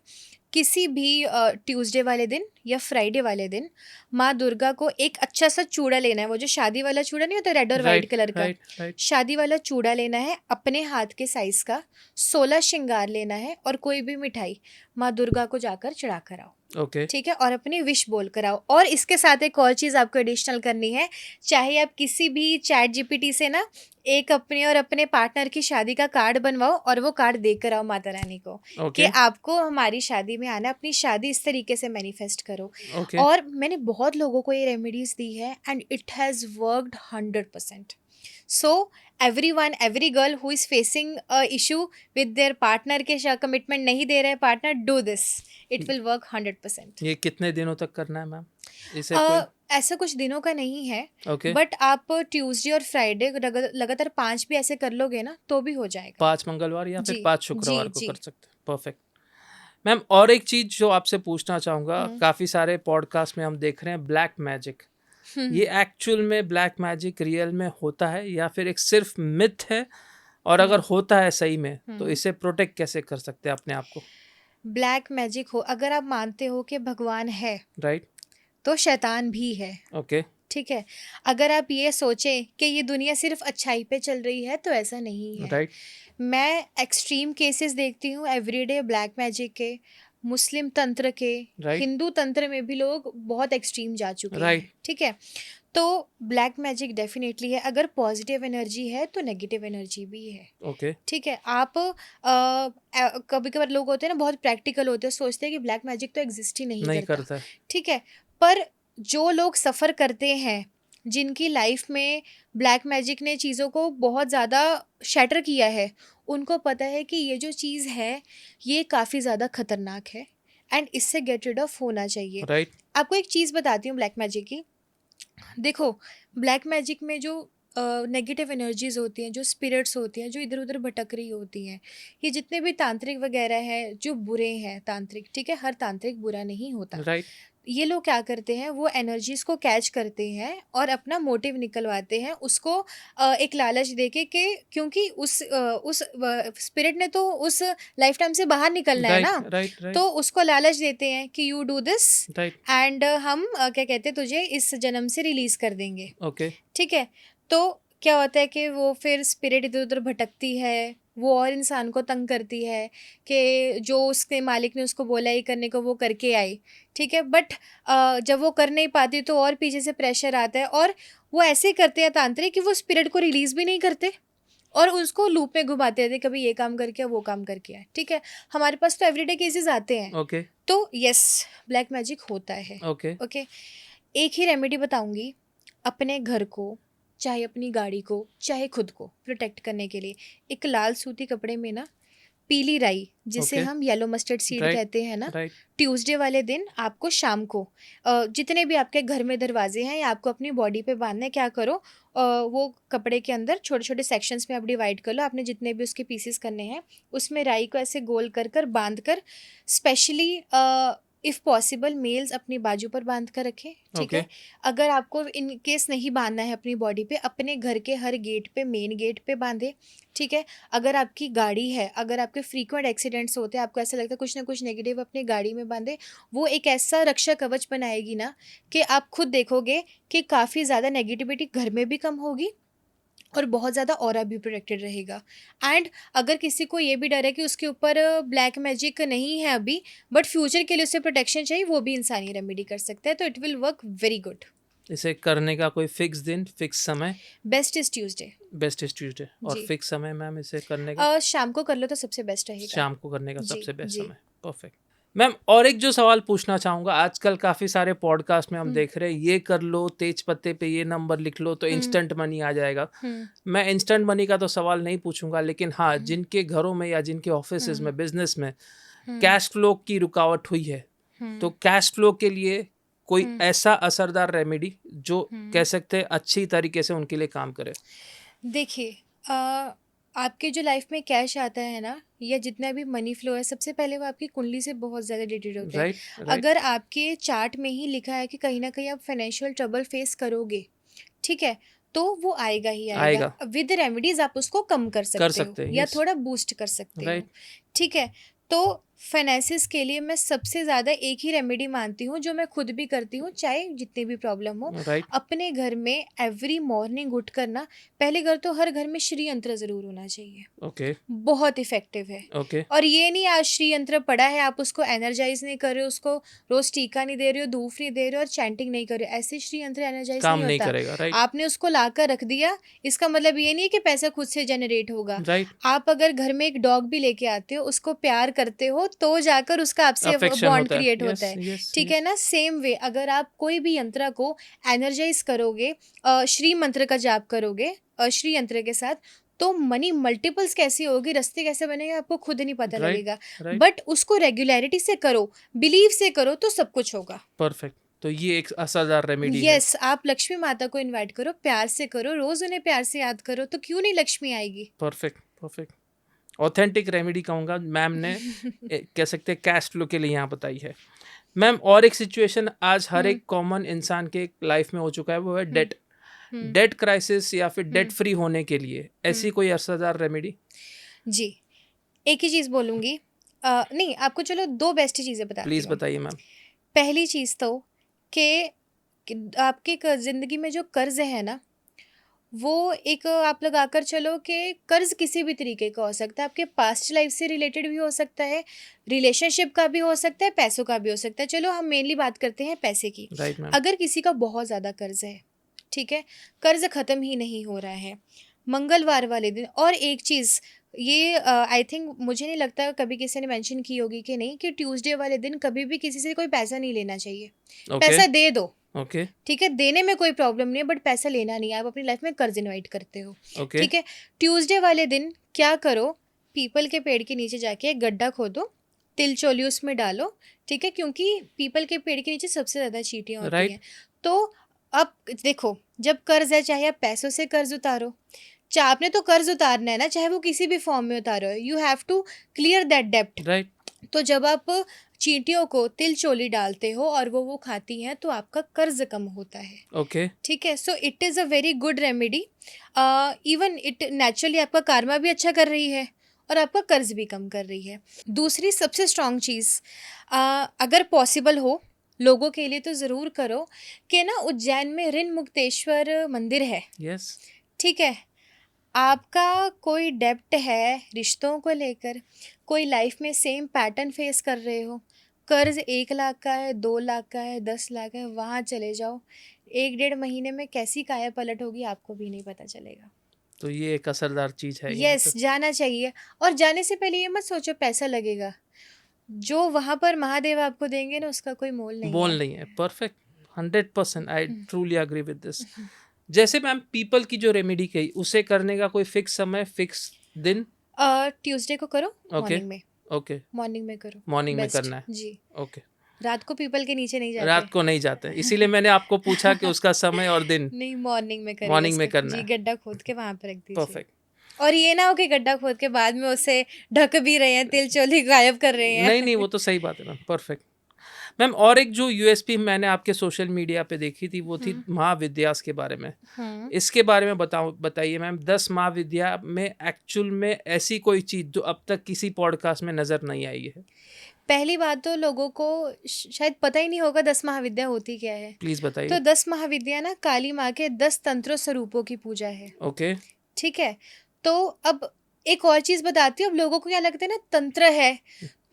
किसी भी ट्यूसडे वाले दिन या फ्राइडे वाले दिन माँ दुर्गा को एक अच्छा सा चूड़ा लेना है, वो जो शादी वाला चूड़ा नहीं होता रेड और वाइट कलर का, राइट शादी वाला चूड़ा लेना है अपने हाथ के साइज का, 16 श्रृंगार लेना है, और कोई भी मिठाई माँ दुर्गा को जाकर चढ़ा कर आओ। ओके ठीक है, और अपनी विश बोल कर आओ। और इसके साथ एक और चीज़ आपको एडिशनल करनी है, चाहे आप किसी भी चैट जीपीटी से ना एक अपने और अपने पार्टनर की शादी का कार्ड बनवाओ और वो कार्ड दे कर आओ माता रानी को ओके कि आपको हमारी शादी में आना, अपनी शादी इस तरीके से मैनिफेस्ट करो। ओके और मैंने बहुत लोगों को ये रेमेडीज दी है and it has worked 100%. So everyone, every girl who is facing a issue with their partner के कमिटमेंट नहीं दे रहे partner, do this, it will work 100%. ये कितने दिनों तक करना है मैम? इसे कोई ऐसा कुछ दिनों का नहीं है, ओके बट आप ट्यूसडे और फ्राइडे लगातार 5 भी ऐसे कर लोगे ना तो भी हो जाएगा। 5 मंगलवार या फिर जी 5 शुक्रवार जी को जी। कर सकते हैं। Perfect ma'am. और एक चीज जो आपसे पूछना चाहूंगा, काफी सारे पॉडकास्ट में हम देख रहे हैं ब्लैक मैजिक, ये एक्चुअल में ब्लैक मैजिक रियल में होता है या फिर एक सिर्फ मिथ है? और अगर होता है सही में तो इसे प्रोटेक्ट कैसे कर सकते हैं अपने आप को? ब्लैक मैजिक हो, अगर आप मानते हो कि भगवान है राइट तो शैतान भी है। ओके। ठीक है, अगर आप ये सोचें कि ये दुनिया सिर्फ अच्छाई पे चल रही है तो ऐसा नहीं है। राइट। मैं एक्सट्रीम केसेस देखती हूँ एवरीडे, ब्लैक मैजिक के, मुस्लिम तंत्र के, राइट। हिंदू तंत्र में भी लोग बहुत एक्सट्रीम जा चुके हैं। राइट। ठीक है, तो ब्लैक मैजिक डेफिनेटली है। अगर पॉजिटिव एनर्जी है तो नेगेटिव एनर्जी भी है। ओके। ठीक है, आप कभी कभार लोग होते हैं ना बहुत प्रैक्टिकल होते हैं, सोचते हैं कि ब्लैक मैजिक तो एग्जिस्ट ही नहीं करता। ठीक है, पर जो लोग सफ़र करते हैं, जिनकी लाइफ में ब्लैक मैजिक ने चीज़ों को बहुत ज़्यादा शैटर किया है, उनको पता है कि ये जो चीज़ है ये काफ़ी ज़्यादा खतरनाक है एंड इससे गेट रिड ऑफ होना चाहिए। राइट। आपको एक चीज़ बताती हूँ ब्लैक मैजिक की। देखो, ब्लैक मैजिक में जो नेगेटिव एनर्जीज होती हैं, जो स्पिरिट्स होती हैं, जो इधर उधर भटक रही होती हैं, ये जितने भी तांत्रिक वगैरह हैं जो बुरे हैं तांत्रिक, ठीक है, हर तांत्रिक बुरा नहीं होता। राइट। ये लोग क्या करते हैं, वो एनर्जीज को कैच करते हैं और अपना मोटिव निकलवाते हैं उसको एक लालच देके कि क्योंकि उस स्पिरिट ने तो उस लाइफ टाइम से बाहर निकलना है ना, राइट। राइट। तो उसको लालच देते हैं कि you do this right. And हम क्या कहते हैं तुझे इस जन्म से रिलीज कर देंगे। ओके। ठीक है, तो क्या होता है कि वो फिर स्पिरिट इधर उधर भटकती है, वो और इंसान को तंग करती है कि जो उसके मालिक ने उसको बोला ही करने को वो करके आई। ठीक है, बट जब वो कर नहीं पाती तो और पीछे से प्रेशर आता है और वो ऐसे करते हैं तांत्रिक कि वो स्पिरिट को रिलीज भी नहीं करते और उसको लूप में घुमाते रहते, कभी ये काम करके वो काम करके आए। ठीक है, हमारे पास तो एवरीडे केसेस आते हैं। ओके। तो यस, ब्लैक मैजिक होता है। ओके। ओके, एक ही रेमेडी बताऊंगी अपने घर को, चाहे अपनी गाड़ी को, चाहे खुद को प्रोटेक्ट करने के लिए। एक लाल सूती कपड़े में ना पीली राई, जिसे Okay. हम येलो मस्टर्ड सीड Right. कहते हैं ना, राइट। ट्यूसडे वाले दिन आपको शाम को जितने भी आपके घर में दरवाजे हैं या आपको अपनी बॉडी पे बांधना है, क्या करो वो कपड़े के अंदर छोटे छोटे सेक्शंस में आप डिवाइड कर लो, आपने जितने भी उसके पीसेस करने हैं उसमें राई को ऐसे गोल कर कर बांध कर, स्पेशली इफ़ पॉसिबल मेल्स अपनी बाजू पर बांध कर रखें। ठीक Okay. है, अगर आपको इन केस नहीं बांधना है अपनी बॉडी पे, अपने घर के हर गेट पे, मेन गेट पे बांधे। ठीक है, अगर आपकी गाड़ी है, अगर आपके फ्रीक्वेंट एक्सीडेंट्स होते हैं, आपको ऐसा लगता है कुछ ना कुछ नेगेटिव अपनी गाड़ी में बांधे, वो एक ऐसा रक्षा कवच बनाएगी ना कि आप खुद देखोगे कि काफ़ी ज़्यादा नेगेटिविटी घर में भी कम होगी और बहुत ज़्यादा ऑरा भी प्रोटेक्टेड रहेगा। एंड अगर किसी को ये भी डर है कि उसके ऊपर ब्लैक मैजिक नहीं है अभी, बट फ्यूचर के लिए उसे प्रोटेक्शन चाहिए, वो भी इंसानी रेमेडी कर सकता है, तो it will work very good. इसे करने का कोई फिक्स दिन, फिक्स समय? Best is Tuesday. Best is Tuesday. और जी। फिक्स समय मैम इसे करने का? शाम को कर लो तो सबसे बेस्ट रहेगा। शाम को करने का जी, सबसे बेस्ट जी। समय। Perfect ma'am. और एक जो सवाल पूछना चाहूँगा, आजकल काफ़ी सारे पॉडकास्ट में हम देख रहे हैं, ये कर लो, तेज पत्ते पे ये नंबर लिख लो तो इंस्टेंट मनी आ जाएगा। मैं इंस्टेंट मनी का तो सवाल नहीं पूछूंगा, लेकिन हाँ, जिनके घरों में या जिनके ऑफिस में, बिजनेस में कैश फ्लो की रुकावट हुई है, तो कैश फ्लो के लिए कोई ऐसा असरदार रेमेडी जो कह सकते हैं अच्छी तरीके से उनके लिए काम करे? देखिए, आपके जो लाइफ में कैश आता है ना, या जितना भी मनी फ्लो है, सबसे पहले वो आपकी कुंडली से बहुत ज़्यादा रिलेटेड होता है। राइट। अगर आपके चार्ट में ही लिखा है कि कहीं ना कहीं आप फाइनेंशियल ट्रबल फेस करोगे, ठीक है, तो वो आएगा ही आएगा। विद रेमेडीज आप उसको कम कर सकते हो या थोड़ा बूस्ट कर सकते हो। ठीक है, तो फाइनेंसिस के लिए मैं सबसे ज़्यादा एक ही रेमेडी मानती हूँ जो मैं खुद भी करती हूँ, चाहे जितनी भी प्रॉब्लम हो। अपने घर में एवरी मॉर्निंग उठ करना, पहले घर तो हर घर में श्री यंत्र ज़रूर होना चाहिए। ओके। बहुत इफेक्टिव है। ओके। और ये नहीं आज श्री यंत्र पड़ा है आप उसको एनर्जाइज नहीं कर रहे हो, उसको रोज टीका नहीं दे रहे हो, धूप नहीं दे रहे हो और चैंटिंग नहीं कर रहे हो, ऐसे श्री यंत्र एनर्जाइज नहीं होता। करेगा। आपने उसको लाकर रख दिया, इसका मतलब ये नहीं है कि पैसा खुद से जनरेट होगा। आप अगर घर में एक डॉग भी लेके आते हो, उसको प्यार करते हो, तो जाकर उसका आपसे बॉन्ड क्रिएट होता है। ठीक है ना, सेम वे अगर आप कोई भी यंत्र को एनर्जाइज करोगे, श्री मंत्र का जाप करोगे श्री यंत्र के साथ, तो मनी मल्टीपल्स कैसी होगी, रास्ते कैसे बनेगा, आपको खुद नहीं पता लगेगा। बट उसको रेगुलरिटी से करो, बिलीव से करो, तो सब कुछ होगा। परफेक्ट। तो ये एक असरदार रेमेडी है। यस, आप लक्ष्मी माता को इनवाइट करो, प्यार से करो, रोज उन्हें प्यार से याद करो, तो क्यों नहीं लक्ष्मी आएगी। परफेक्ट। परफेक्ट। ऑथेंटिक रेमेडी कहूँगा मैम ने कह सकते हैं कैश फ्लो के लिए यहाँ बताई है। मैम, और एक सिचुएशन आज हर एक कॉमन इंसान के लाइफ में हो चुका है, वो है डेट क्राइसिस या फिर डेट फ्री होने के लिए ऐसी कोई असरदार रेमेडी? जी, एक ही चीज़ बोलूँगी, नहीं आपको, चलो दो बेस्ट चीज़ें बताती हूँ। प्लीज़ बताइए मैम। पहली चीज़ तो कि आपके ज़िंदगी में जो कर्ज है ना, वो एक आप लगा कर चलो कि कर्ज किसी भी तरीके का हो सकता है, आपके पास्ट लाइफ से रिलेटेड भी हो सकता है, रिलेशनशिप का भी हो सकता है, पैसों का भी हो सकता है। चलो हम मेनली बात करते हैं पैसे की। Right ma'am. अगर किसी का बहुत ज़्यादा कर्ज है, ठीक है, कर्ज ख़त्म ही नहीं हो रहा है, मंगलवार वाले दिन, और एक चीज़ ये आई थिंक मुझे नहीं लगता कभी किसी ने मेंशन की होगी कि नहीं, कि ट्यूसडे वाले दिन कभी भी किसी से कोई पैसा नहीं लेना चाहिए। पैसा दे दो, ओके, ठीक है, देने में कोई प्रॉब्लम नहीं है, बट पैसा लेना नहीं है। आप अपनी लाइफ में कर्ज इनवाइट करते हो, ओके, ठीक है। ट्यूसडे वाले दिन क्या करो, पीपल के पेड़ के नीचे जाके एक गड्ढा खोदो, तिल चोली उसमें डालो, ठीक है, क्योंकि पीपल के पेड़ के नीचे सबसे ज़्यादा चींटियाँ होती राइट। हैं। तो अब देखो, जब कर्ज है, चाहे आप पैसों से कर्ज उतारो, चाहे आपने तो कर्ज उतारना है ना, चाहे वो किसी भी फॉर्म में उतारो, you have to clear that डेप्ट। राइट। तो जब आप चींटियों को तिल चोली डालते हो और वो खाती हैं, तो आपका कर्ज कम होता है, ओके, ठीक है। सो it is a very good remedy. Even it naturally आपका कार्मा भी अच्छा कर रही है और आपका कर्ज भी कम कर रही है। दूसरी सबसे स्ट्रॉन्ग चीज़, अगर पॉसिबल हो लोगों के लिए तो ज़रूर करो, कि ना उज्जैन में ऋण मुक्तेश्वर मंदिर है, यस, ठीक है। आपका कोई डेब्ट है रिश्तों को लेकर, कोई लाइफ में सेम पैटर्न फेस कर रहे हो, कर्ज 1 लाख का है, 2 लाख का है, 10 लाख है, वहाँ चले जाओ। 1 डेढ़ महीने में कैसी काया पलट होगी आपको भी नहीं पता चलेगा। तो ये एक असरदार चीज़ है यहाँ यस, पे। जाना चाहिए। और जाने से पहले ये मत सोचो पैसा लगेगा, जो वहाँ पर महादेव आपको देंगे ना, उसका कोई मोल नहीं बोल है। नहीं है, perfect, 100%, I truly agree with this. जैसे मैम पीपल की जो रेमेडी कही, उसे करने का कोई फिक्स समय, फिक्स दिन? ट्यूसडे को करो, ओके, मॉर्निंग में, ओके, मॉर्निंग में करो, मॉर्निंग में बेस्ट करना है। जी। ओके, रात को पीपल के नीचे नहीं जाते। रात को नहीं जाते, इसीलिए मैंने आपको पूछा कि उसका समय और दिन। नहीं, मॉर्निंग में करिए मॉर्निंग में उसको करना जी, है, गड्ढा खोद के वहां पर रख दीजिए। परफेक्ट। और ये ना हो कि गड्ढा खोद के बाद में उसे ढक भी रहे हैं, तिल चोली गायब कर रहे हैं। नहीं नहीं, वो तो सही बात है मैम, परफेक्ट। मैम और एक जो यूएसपी मैंने आपके सोशल मीडिया पे देखी थी, वो थी महाविद्यास के बारे में। इसके बारे में बताइए मैम। 10 महाविद्या में एक्चुअल में ऐसी कोई चीज़ जो अब तक किसी पॉडकास्ट में नज़र नहीं आई है? पहली बात तो लोगों को शायद पता ही नहीं होगा 10 महाविद्या होती क्या है। प्लीज़ तो बताइए। 10 महाविद्या ना काली माँ के 10 तंत्र स्वरूपों की पूजा है, ओके, ठीक है। तो अब एक और चीज बताती हूँ, अब लोगों को क्या लगता है ना, तंत्र है,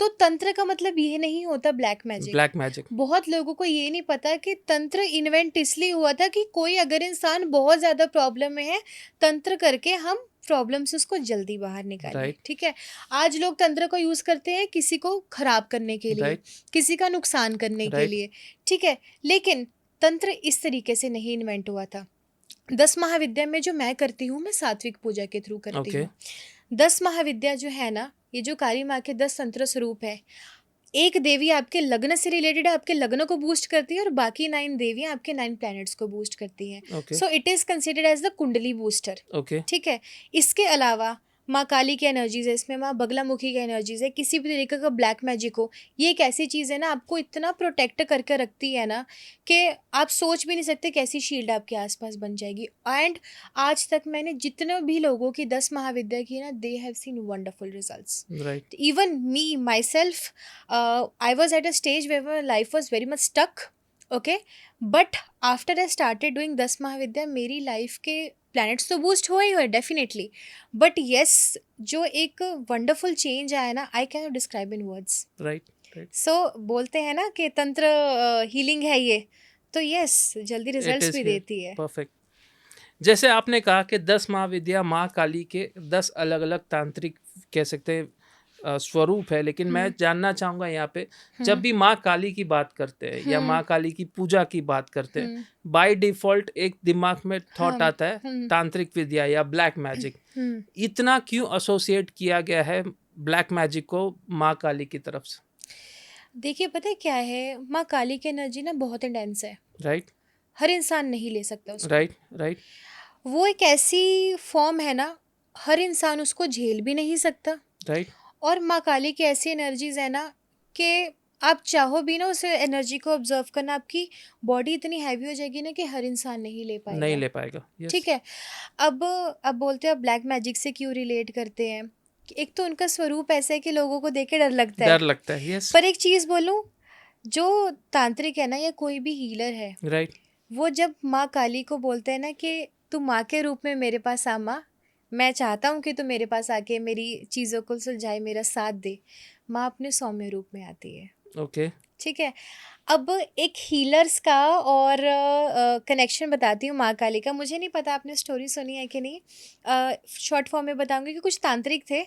तो तंत्र का मतलब ये नहीं होता ब्लैक मैजिक। Black magic. बहुत लोगों को ये नहीं पता कि तंत्र इन्वेंट इसलिए हुआ था कि कोई अगर इंसान बहुत ज्यादा प्रॉब्लम में है, तंत्र करके हम प्रॉब्लम से उसको जल्दी बाहर निकालें, Right. ठीक है। आज लोग तंत्र को यूज करते हैं किसी को खराब करने के लिए, Right. किसी का नुकसान करने के Right. लिए, ठीक है। लेकिन तंत्र इस तरीके से नहीं इन्वेंट हुआ था। 10 महाविद्या में जो मैं करती हूँ, मैं सात्विक पूजा के थ्रू करती Okay. हूँ। 10 महाविद्या जो है ना, ये जो काली माँ के 10 तंत्र स्वरूप है, एक देवी आपके लग्न से रिलेटेड है, आपके लग्न को बूस्ट करती है, और बाकी 9 देवियाँ आपके 9 प्लैनेट्स को बूस्ट करती हैं। Okay. So it is considered as the kundli booster, okay, ठीक है। इसके अलावा माँ काली की एनर्जीज है इसमें, माँ बगलामुखी की एनर्जीज है, किसी भी तरीके का ब्लैक मैजिक हो, ये एक ऐसी चीज़ है ना, आपको इतना प्रोटेक्ट करके रखती है ना, कि आप सोच भी नहीं सकते कैसी शील्ड आपके आसपास बन जाएगी। एंड आज तक मैंने जितने भी लोगों की 10 महाविद्या की ना, they have seen wonderful results. Right, Even me myself, I was at a stage where my life was very much stuck, okay, but after I started doing 10 महाविद्या, मेरी लाइफ के प्लैनेट्स तो बूस्ट हुए ही हुए डेफिनेटली, बट येस, जो एक wonderful change आया ना, I can describe in words. Right, right. So बोलते हैं ना कि तंत्र हीलिंग है ये, तो यस, जल्दी रिजल्ट्स भी देती है। परफेक्ट। जैसे आपने कहा कि 10 महाविद्या माँ काली के 10 अलग अलग तांत्रिक कह सकते हैं स्वरूप है, लेकिन मैं जानना चाहूँगा यहाँ पे, जब भी माँ काली की बात करते हैं या माँ काली की पूजा की बात करते हैं, बाय डिफॉल्ट एक दिमाग में थॉट आता है तांत्रिक विद्या या ब्लैक मैजिक। इतना क्यों एसोसिएट किया गया है ब्लैक मैजिक को माँ काली की तरफ से? देखिए, पता है क्या है, माँ काली की एनर्जी ना बहुत इंटेंस है, राइट, हर इंसान नहीं ले सकता उसको। Right, right. वो एक ऐसी फॉर्म है ना, हर इंसान उसको झेल भी नहीं सकता। राइट। और माँ काली की ऐसी एनर्जीज है ना, कि आप चाहो भी ना उस एनर्जी को ऑब्जर्व करना, आपकी बॉडी इतनी हैवी हो जाएगी ना कि हर इंसान नहीं ले पाएगा, नहीं ले पाएगा। ठीक है। अब बोलते हैं ब्लैक मैजिक से क्यों रिलेट करते हैं, कि एक तो उनका स्वरूप ऐसा है कि लोगों को देख के डर लगता है। डर लगता है, यस। पर एक चीज़ बोलूँ, जो तांत्रिक है ना या कोई भी हीलर है, राइट, वो जब माँ काली को बोलते हैं ना कि तू माँ के रूप में मेरे पास आ माँ, मैं चाहता हूँ कि तू मेरे पास आके मेरी चीज़ों को सुलझाए, मेरा साथ दे, माँ अपने सौम्य रूप में आती है। ओके, ठीक है। अब एक हीलर्स का और कनेक्शन बताती हूँ माँ काली का। मुझे नहीं पता आपने स्टोरी सुनी है कि नहीं, शॉर्ट फॉर्म में बताऊंगी कि कुछ तांत्रिक थे,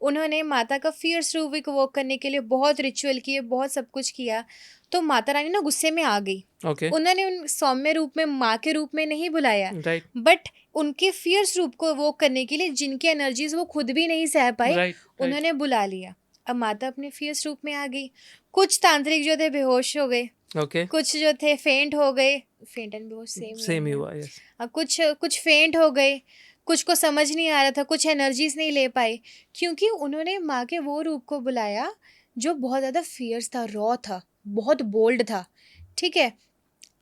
उन्होंने माता का फियर्स रूप इवोक करने के लिए बहुत रिचुअल किए, बहुत सब कुछ किया। तो माता रानी ना गुस्से में आ गई। ओके, उन्होंने उन सौम्य रूप में माँ के रूप में नहीं बुलाया, राइट, बट उनके फियर्स रूप को वो करने के लिए जिनकी एनर्जीज वो खुद भी नहीं सह पाए, राइट, राइट, उन्होंने बुला लिया। अब माता अपने फियर्स रूप में आ गई। कुछ तांत्रिक जो थे बेहोश हो गए, ओके, कुछ जो थे फेंट हो गए, फेंट एंड बेहोश सेम ही हुआ, यस, कुछ कुछ फेंट हो गए, कुछ को समझ नहीं आ रहा था, कुछ एनर्जीज नहीं ले पाए, क्योंकि उन्होंने माँ के वो रूप को बुलाया जो बहुत ज़्यादा फियर्स था, रॉ था, बहुत बोल्ड था। ठीक है।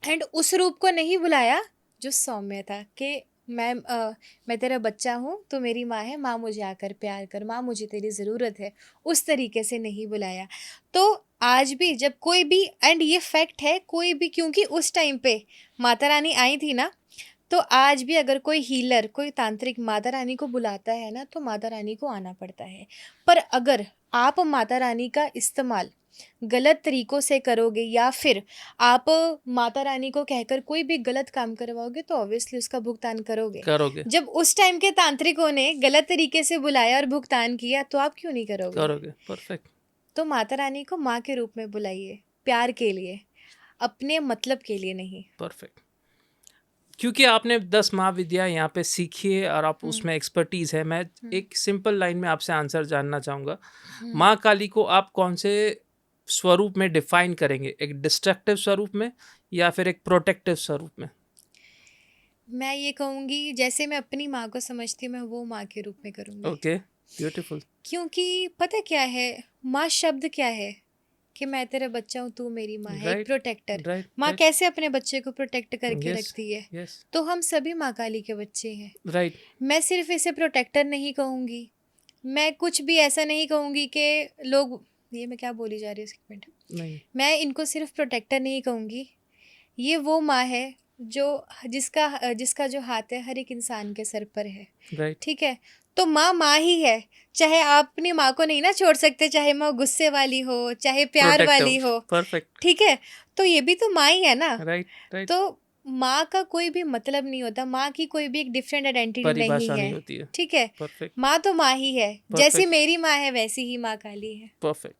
एंड उस रूप को नहीं बुलाया जो सौम्य था कि मैं तेरा बच्चा हूँ, तो मेरी माँ है, माँ मुझे आकर प्यार कर, माँ मुझे तेरी ज़रूरत है, उस तरीके से नहीं बुलाया। तो आज भी जब कोई भी, एंड ये फैक्ट है, कोई भी, क्योंकि उस टाइम पे माता रानी आई थी ना, तो आज भी अगर कोई हीलर, कोई तांत्रिक माता रानी को बुलाता है ना, तो माता रानी को आना पड़ता है। पर अगर आप माता रानी का इस्तेमाल गलत तरीकों से करोगे या फिर आप माता रानी को कहकर कोई भी गलत काम करवाओगे, तो ऑब्वियसली उसका भुगतान करोगे। करोगे, जब उस टाइम के तांत्रिकों ने गलत तरीके से बुलाया और भुगतान किया, तो आप क्यों नहीं करोगे? करोगे, परफेक्ट, तो माता रानी को माँ के रूप में बुलाइए, प्यार के लिए, अपने मतलब के लिए नहीं। परफेक्ट। क्योंकि आपने 10 महाविद्या यहाँ पे सीखी है और आप उसमें एक्सपर्टीज है, मैं एक सिंपल लाइन में आपसे आंसर जानना चाहूँगा। माँ काली को आप कौन से स्वरूप में डिफाइन करेंगे, एक डिस्ट्रक्टिव स्वरूप में या फिर एक प्रोटेक्टिव स्वरूप में? मैं ये कहूँगी, जैसे मैं अपनी माँ को समझती हूँ, मैं वो माँ के रूप में करूँगी। Okay, beautiful. क्योंकि पता क्या है, माँ शब्द क्या है कि मैं तेरा बच्चा हूँ, तू मेरी माँ है, एक प्रोटेक्टर। राइट, माँ कैसे अपने बच्चे को प्रोटेक्ट करके यस, रखती है, यस, तो हम सभी माँ काली के बच्चे हैं। राइट, मैं सिर्फ इसे प्रोटेक्टर नहीं कहूँगी, मैं कुछ भी ऐसा नहीं कहूँगी कि लोग, ये मैं क्या बोली जा रही हूँ, एक मिनट, नहीं, मैं इनको सिर्फ प्रोटेक्टर नहीं कहूँगी, ये वो माँ है जो जिसका जिसका जो हाथ है हर एक इंसान के सर पर है। राइट, ठीक है। तो माँ माँ ही है, चाहे आप अपनी माँ को नहीं ना छोड़ सकते, चाहे माँ गुस्से वाली हो, चाहे प्यार वाली हो। परफेक्ट, ठीक है। तो ये भी तो माँ ही है ना। राइट, राइट, तो माँ का कोई भी मतलब नहीं होता, माँ की कोई भी एक डिफरेंट आइडेंटिटी नहीं परिभाषा है। नहीं होती है। ठीक है। परफेक्ट, माँ तो माँ ही है, जैसी मेरी माँ है वैसी ही माँ काली है। परफेक्ट।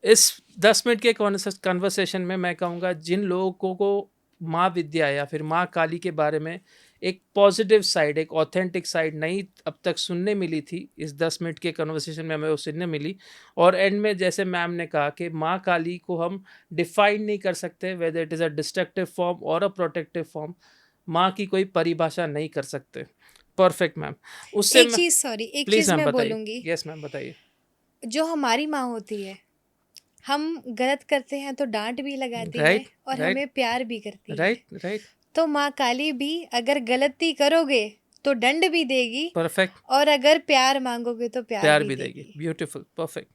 इस 10 मिनट के कन्वर्सेशन में मैं कहूँगा, जिन लोगों को माँ विद्या या फिर माँ काली के बारे में एक पॉजिटिव साइड, एक ऑथेंटिक साइड नहीं अब तक सुनने मिली थी, इस 10 मिनट के कन्वर्सेशन में हमें वो सुनने मिली। और एंड में जैसे मैम ने कहा कि माँ काली को हम डिफाइन नहीं कर सकते, weather it is a destructive form और अ प्रोटेक्टिव फॉर्म, माँ की कोई परिभाषा नहीं कर सकते। Perfect ma'am. उससे एक चीज़ प्लीज़ मैम मैं बताइए। बोलूँगी, यस मैम, बताइए। जो हमारी माँ होती है, हम गलत करते हैं तो डांट भी लगाती है राइट, और राइट, हमें प्यार भी करती है। राइट, राइट, तो माँ काली भी अगर गलती करोगे तो दंड भी देगी, परफेक्ट, और अगर प्यार मांगोगे तो प्यार भी देगी। देगी। Beautiful, perfect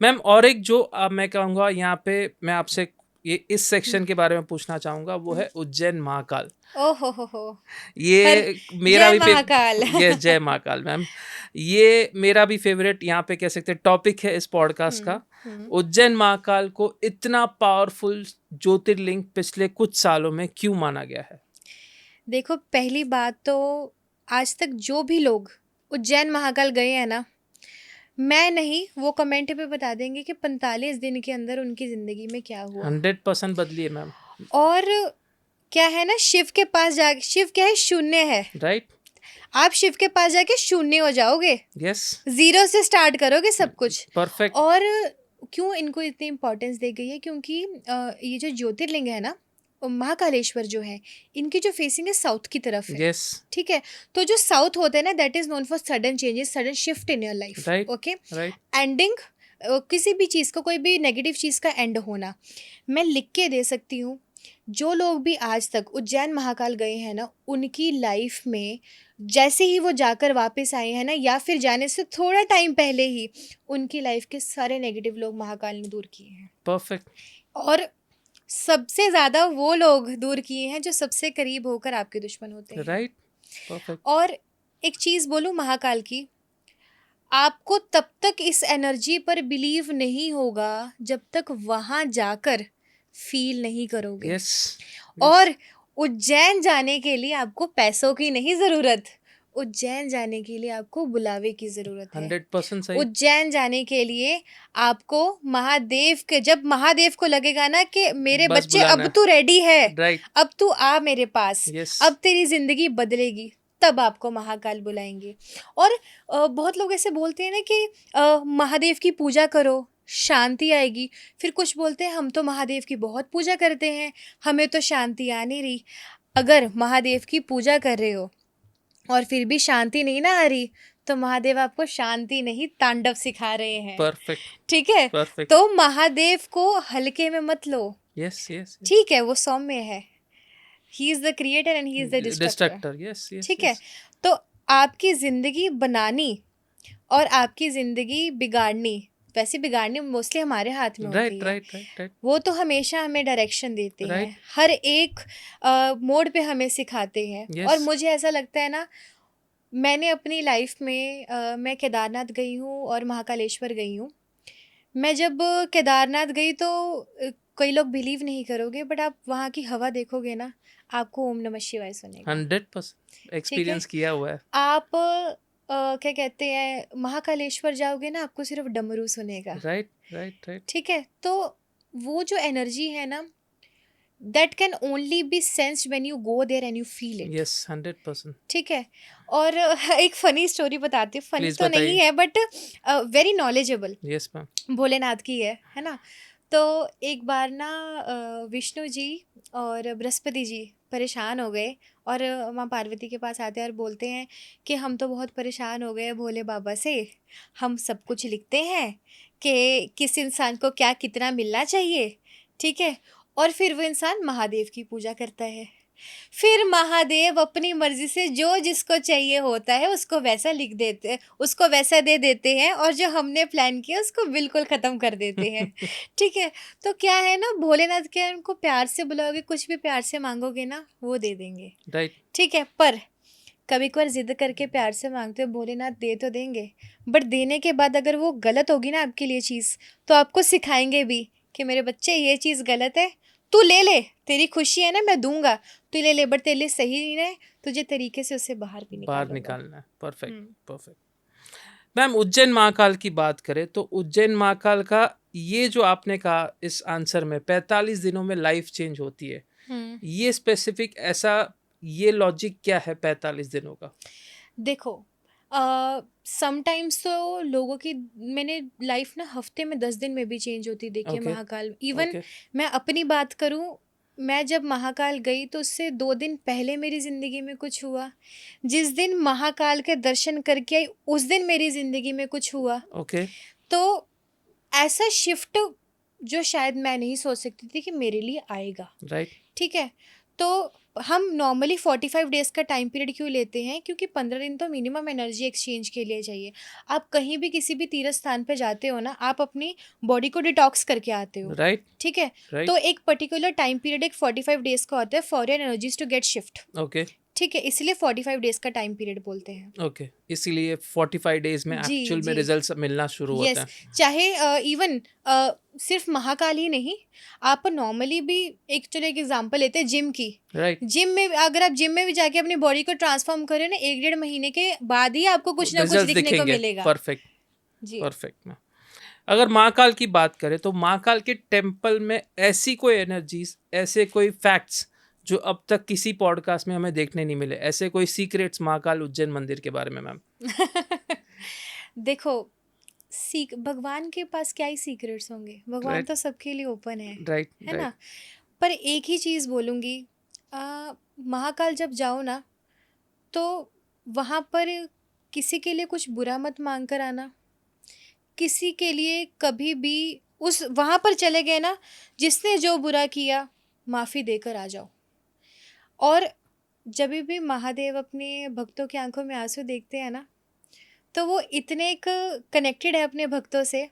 ma'am. और एक जो मैं कहूँगा यहाँ पे मैं आपसे ये इस सेक्शन के बारे में पूछना चाहूँगा, वो है उज्जैन महाकाल। ओहो हो। हर ये मेरा जय भी महाकाल। ये जय महाकाल मैम, ये मेरा भी फेवरेट यहाँ पे कह सकते हैं टॉपिक है इस पॉडकास्ट का। उज्जैन महाकाल को इतना पावरफुल ज्योतिर्लिंग पिछले कुछ सालों में क्यों माना गया है? देखो, पहली बात तो आज तक जो भी लोग उज्जैन महाकाल गए हैं ना, मैं नहीं, वो कमेंट पे बता देंगे कि 45 दिन के अंदर उनकी जिंदगी में क्या हुआ। 100% बदली है मैम। और क्या है ना, शिव के पास जाके, शिव क्या है, शून्य है। राइट, आप शिव के पास जाके शून्य हो जाओगे, यस, जीरो से स्टार्ट करोगे सब कुछ। परफेक्ट, और क्यों इनको इतनी इम्पोर्टेंस दी गई है, क्योंकि ये जो ज्योतिर्लिंग है ना, महाकालेश्वर जो है, इनकी जो फेसिंग है साउथ की तरफ है। यस, ठीक है। तो जो साउथ होते हैं ना, that is known for sudden changes, sudden shift in your life. Right, okay. Right, ending, किसी भी चीज़ को, कोई भी नेगेटिव चीज़ का एंड होना। मैं लिख के दे सकती हूँ जो लोग भी आज तक उज्जैन महाकाल गए हैं ना, उनकी लाइफ में जैसे ही वो जाकर वापस आए हैं ना, या फिर जाने से थोड़ा टाइम पहले ही उनकी लाइफ के सारे नेगेटिव लोग महाकाल ने दूर किए हैं। परफेक्ट। और सबसे ज्यादा वो लोग दूर किए हैं जो सबसे करीब होकर आपके दुश्मन होते हैं। राइट। परफेक्ट। और एक चीज बोलूं महाकाल की, आपको तब तक इस एनर्जी पर बिलीव नहीं होगा जब तक वहां जाकर फील नहीं करोगे। यस। और उज्जैन जाने के लिए आपको पैसों की नहीं जरूरत, उज्जैन जाने के लिए आपको बुलावे की जरूरत है। 100% सही। उज्जैन जाने के लिए आपको महादेव के, जब महादेव को लगेगा ना कि मेरे बस बच्चे बुलाना अब है। तू रेडी है, राइट। अब तू आ मेरे पास, यस। अब तेरी जिंदगी बदलेगी, तब आपको महाकाल बुलाएंगे। और बहुत लोग ऐसे बोलते हैं ना कि महादेव की पूजा करो शांति आएगी। फिर कुछ बोलते हैं हम तो महादेव की बहुत पूजा करते हैं, हमें तो शांति आ नहीं रही। अगर महादेव की पूजा कर रहे हो और फिर भी शांति नहीं ना आ रही, तो महादेव आपको शांति नहीं तांडव सिखा रहे हैं। परफेक्ट। ठीक है। परफेक्ट। तो महादेव को हल्के में मत लो। Yes yes. ठीक है, वो सौम्य है, he is the creator and he is the destructor. Destructor. Yes yes. ठीक है। तो आपकी जिंदगी बनानी और आपकी जिंदगी बिगाड़नी, वैसे बिगाड़नी मोस्टली हमारे हाथ में होती राइट है। Right right right. वो तो हमेशा हमें डायरेक्शन देते हैं, Right. हर एक मोड पे हमें सिखाते हैं। Yes. और मुझे ऐसा लगता है ना, मैंने अपनी लाइफ में मैं केदारनाथ गई हूँ और महाकालेश्वर गई हूँ। मैं जब केदारनाथ गई तो कई लोग बिलीव नहीं करोगे, बट आप वहाँ की हवा देखोगे ना, आपको ओम नमः शिवाय सुनेगा। 100% एक्सपीरियंस किया हुआ है। आप क्या कहते हैं, महाकालेश्वर जाओगे ना, आपको सिर्फ डमरू सुनेगा। Right right right. ठीक है। तो वो जो एनर्जी है ना, that can only be sensed when you go there and you feel it. Yes 100%। ठीक है। और एक फनी स्टोरी बताती हूँ, फनी Please तो नहीं बताइए। है but very knowledgeable, yes ma'am. Bholenath की है ना। तो एक बार ना विष्णु जी और बृहस्पति जी परेशान हो गए और माँ पार्वती के पास आते हैं और बोलते हैं कि हम तो बहुत परेशान हो गए भोले बाबा से, हम सब कुछ लिखते हैं कि किस इंसान को क्या कितना मिलना चाहिए। ठीक है। और फिर वो इंसान महादेव की पूजा करता है। फिर महादेव अपनी मर्जी से जो जिसको चाहिए होता है उसको वैसा लिख देते हैं, उसको वैसा दे देते हैं, और जो हमने प्लान किया उसको बिल्कुल ख़त्म कर देते हैं। ठीक है। तो क्या है ना, भोलेनाथ के उनको प्यार से बुलाओगे, कुछ भी प्यार से मांगोगे ना, वो दे देंगे। राइट। ठीक है। पर कभी कभार जिद करके प्यार से मांगते हो, भोलेनाथ दे तो देंगे, बट देने के बाद अगर वो गलत होगी ना आपके लिए चीज़, तो आपको सिखाएंगे भी कि मेरे बच्चे ये चीज़ गलत है, तू ले ले, तेरी खुशी है ना, मैं दूंगा, तू ले ले, बट तेरे लिए सही नहीं है, तुझे तरीके से उसे बाहर भी निकालना है। Perfect perfect. Ma'am Ujjain Mahakal की बात करें तो उज्जैन महाकाल का ये जो आपने कहा इस आंसर में 45 दिनों में लाइफ चेंज होती है, ये स्पेसिफिक ऐसा ये लॉजिक क्या है 45 दिनों का? देखो समटाइम्स तो लोगों की, मैंने लाइफ ना हफ्ते में 10 दिन में भी चेंज होती देखी है Okay. महाकाल। Even Okay. मैं अपनी बात करूं, मैं जब महाकाल गई तो उससे 2 दिन पहले मेरी ज़िंदगी में कुछ हुआ, जिस दिन महाकाल के दर्शन करके आई उस दिन मेरी ज़िंदगी में कुछ हुआ। ओके। तो ऐसा शिफ्ट जो शायद मैं नहीं सोच सकती थी कि मेरे लिए आएगा। राइट। ठीक है। तो हम नॉर्मली 45 डेज़ का टाइम पीरियड क्यों लेते हैं, क्योंकि 15 दिन तो मिनिमम एनर्जी एक्सचेंज के लिए चाहिए। आप कहीं भी किसी भी तीर्थ स्थान पे जाते हो ना, आप अपनी बॉडी को डिटॉक्स करके आते हो। राइट। ठीक है। राइट। तो एक पर्टिकुलर टाइम पीरियड एक 45 डेज़ का होता है for your energies to get shift. Okay. ठीक है। इसलिए 45 डेज़ का टाइम पीरियड बोलते हैं। ओके। इसीलिए 45 डेज में जी एक्चुअल में जी रिजल्ट्स मिलना शुरू होते यस। हैं। चाहे इवन सिर्फ महाकाल ही नहीं, आप नॉर्मली भी एक, चलो एक एग्जांपल लेते हैं जिम की। राइट। जिम में अगर आप जिम में भी जाके अपनी बॉडी को ट्रांसफॉर्म करें ना, 1-1.5 महीने के बाद ही आपको कुछ ना कुछ रिजल्ट्स दिखने को दिखेंगे। मिलेगा। परफेक्ट जी। परफेक्ट। में अगर महाकाल की बात करें तो महाकाल के टेम्पल में ऐसी कोई एनर्जीज, ऐसे कोई फैक्ट्स जो अब तक किसी पॉडकास्ट में हमें देखने नहीं मिले, ऐसे कोई सीक्रेट्स महाकाल उज्जैन मंदिर के बारे में मैम? देखो, भगवान के पास क्या ही सीक्रेट्स होंगे, भगवान राइट तो सबके लिए ओपन है राइट ना। राइट। पर एक ही चीज़ बोलूँगी, महाकाल जब जाओ ना, तो वहाँ पर किसी के लिए कुछ बुरा मत मांग कर आना। किसी के लिए कभी भी उस वहाँ पर चले गए ना, जिसने जो बुरा किया माफ़ी देकर आ जाओ। और जब भी महादेव अपने भक्तों की आंखों में आंसू देखते हैं ना, तो वो इतने कनेक्टेड है अपने भक्तों से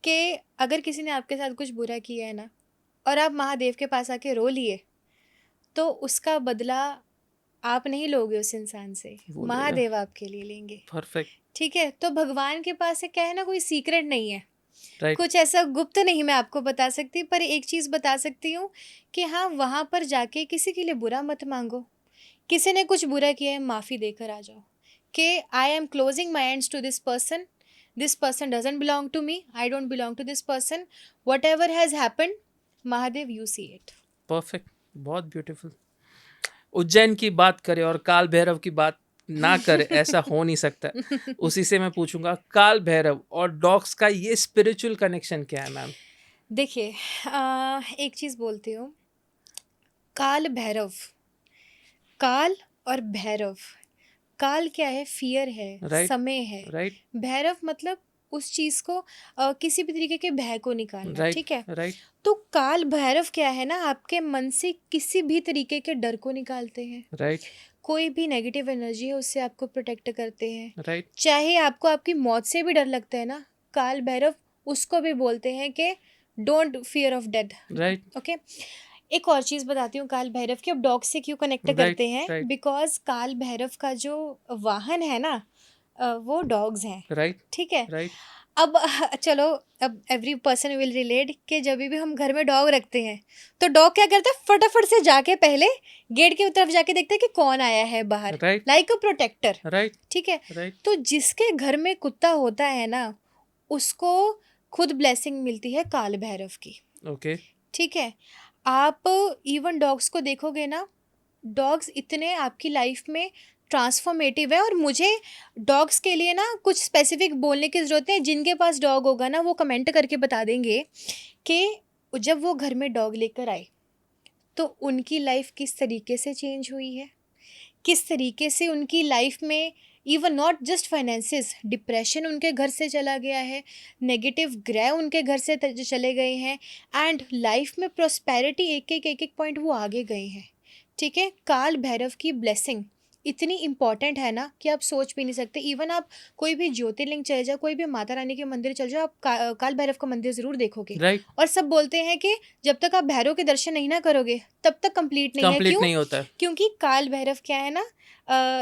कि अगर किसी ने आपके साथ कुछ बुरा किया है ना और आप महादेव के पास आके रो लिए, तो उसका बदला आप नहीं लोगे उस इंसान से, महादेव आपके लिए लेंगे। परफेक्ट। ठीक है, तो भगवान के पास से क्या है ना, कोई सीक्रेट नहीं है, राइट। कुछ ऐसा गुप्त नहीं मैं आपको बता सकती, पर एक चीज़ बता सकती हूँ कि हाँ, वहाँ पर जाके किसी के लिए बुरा मत मांगो। किसी ने कुछ बुरा किया है, माफ़ी देकर आ जाओ कि I am closing my ends to this person doesn't belong to me, I don't belong to this person, whatever has happened, Mahadev you see it. Perfect, बहुत ब्यूटीफुल। उज्जैन की बात करें और काल भैरव की बात ना करे, ऐसा हो नहीं सकता। उसी से मैं पूछूंगा, काल भैरव और डॉग्स का ये स्पिरिचुअल कनेक्शन क्या है मैम? देखिए, एक चीज़ बोलती हूँ, काल भैरव, काल और भैरव, काल क्या है, फियर है, Right. समय है। राइट भैरव मतलब उस चीज़ को किसी भी तरीके के भय को निकालना। राइट ठीक है, राइट तो काल भैरव क्या है ना, आपके मन से किसी भी तरीके के डर को निकालते हैं। राइट कोई भी नेगेटिव एनर्जी है उससे आपको प्रोटेक्ट करते हैं। राइट चाहे आपको आपकी मौत से भी डर लगता है ना, काल भैरव उसको भी बोलते हैं कि don't fear of death. Right okay, एक और चीज़ बताती हूँ काल भैरव की, अब डॉग से क्यों कनेक्ट Right, करते हैं, right. बिकॉज काल भैरव का जो वाहन है ना, वो डॉग्स हैं। राइट ठीक है, राइट अब चलो, अब एवरी पर्सन विल रिलेट कि जब भी हम घर में डॉग रखते हैं तो डॉग क्या करता है, फटाफट से जाके पहले गेट की तरफ जाके देखता है कि कौन आया है बाहर, right like a protector. Right ठीक है, राइट तो जिसके घर में कुत्ता होता है ना, उसको खुद ब्लेसिंग मिलती है काल भैरव की। ओके ठीक है, आप इवन डॉग्स को देखोगे ना, डॉग्स इतने आपकी लाइफ में ट्रांसफॉर्मेटिव है। और मुझे डॉग्स के लिए ना कुछ स्पेसिफिक बोलने की ज़रूरत है, जिनके पास डॉग होगा ना वो कमेंट करके बता देंगे कि जब वो घर में डॉग लेकर आए तो उनकी लाइफ किस तरीके से चेंज हुई है, किस तरीके से उनकी लाइफ में even not just finances, depression उनके घर से चला गया है, नेगेटिव ग्रह उनके घर से चले गए हैं, एंड लाइफ में प्रॉस्पेरिटी एक एक पॉइंट वो आगे गए हैं। ठीक है, काल भैरव की ब्लेसिंग इतनी इम्पॉर्टेंट है ना कि आप सोच भी नहीं सकते। इवन आप कोई भी ज्योतिर्लिंग चले जाओ, कोई भी माता रानी के मंदिर चल जाओ, आप काल भैरव का मंदिर ज़रूर देखोगे। राइट और सब बोलते हैं कि जब तक आप भैरव के दर्शन नहीं ना करोगे तब तक कंप्लीट नहीं है। कंप्लीट क्यों? नहीं होता है। क्योंकि काल भैरव क्या है ना,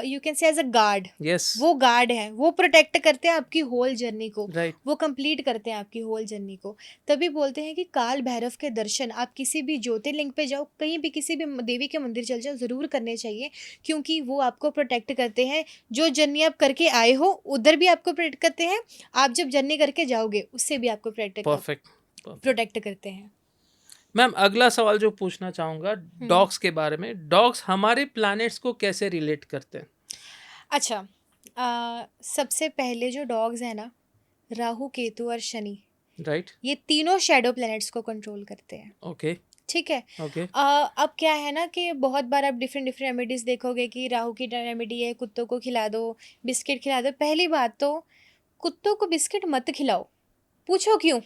you can say as a guard, yes वो गार्ड है, वो प्रोटेक्ट करते हैं आपकी होल जर्नी को, राइट वो कंप्लीट करते हैं आपकी होल जर्नी को। तभी बोलते हैं कि काल भैरव के दर्शन आप किसी भी ज्योतिर्लिंग पे जाओ, कहीं भी किसी भी देवी के मंदिर चल जाओ, ज़रूर करने चाहिए, क्योंकि वो आपको प्रोटेक्ट करते हैं। जो जर्नी आप करके आए हो उधर भी आपको प्रोटेक्ट करते हैं, आप जब जर्नी करके जाओगे उससे भी आपको परफेक्ट। प्रोटेक्ट करते हैं। मैम अगला सवाल जो पूछना चाहूँगा डॉग्स के बारे में, डॉग्स हमारे प्लैनेट्स को कैसे रिलेट करते हैं? अच्छा, सबसे पहले जो डॉग्स हैं ना, राहु, केतु और शनि, राइट ये तीनों शैडो प्लैनेट्स को कंट्रोल करते हैं। ओके ठीक है, ओके अब क्या है ना कि बहुत बार आप डिफरेंट रेमेडीज़ देखोगे कि राहु की रेमेडी है कुत्तों को खिला दो, बिस्किट खिला दो। पहली बात तो कुत्तों को बिस्किट मत खिलाओ, पूछो क्यों?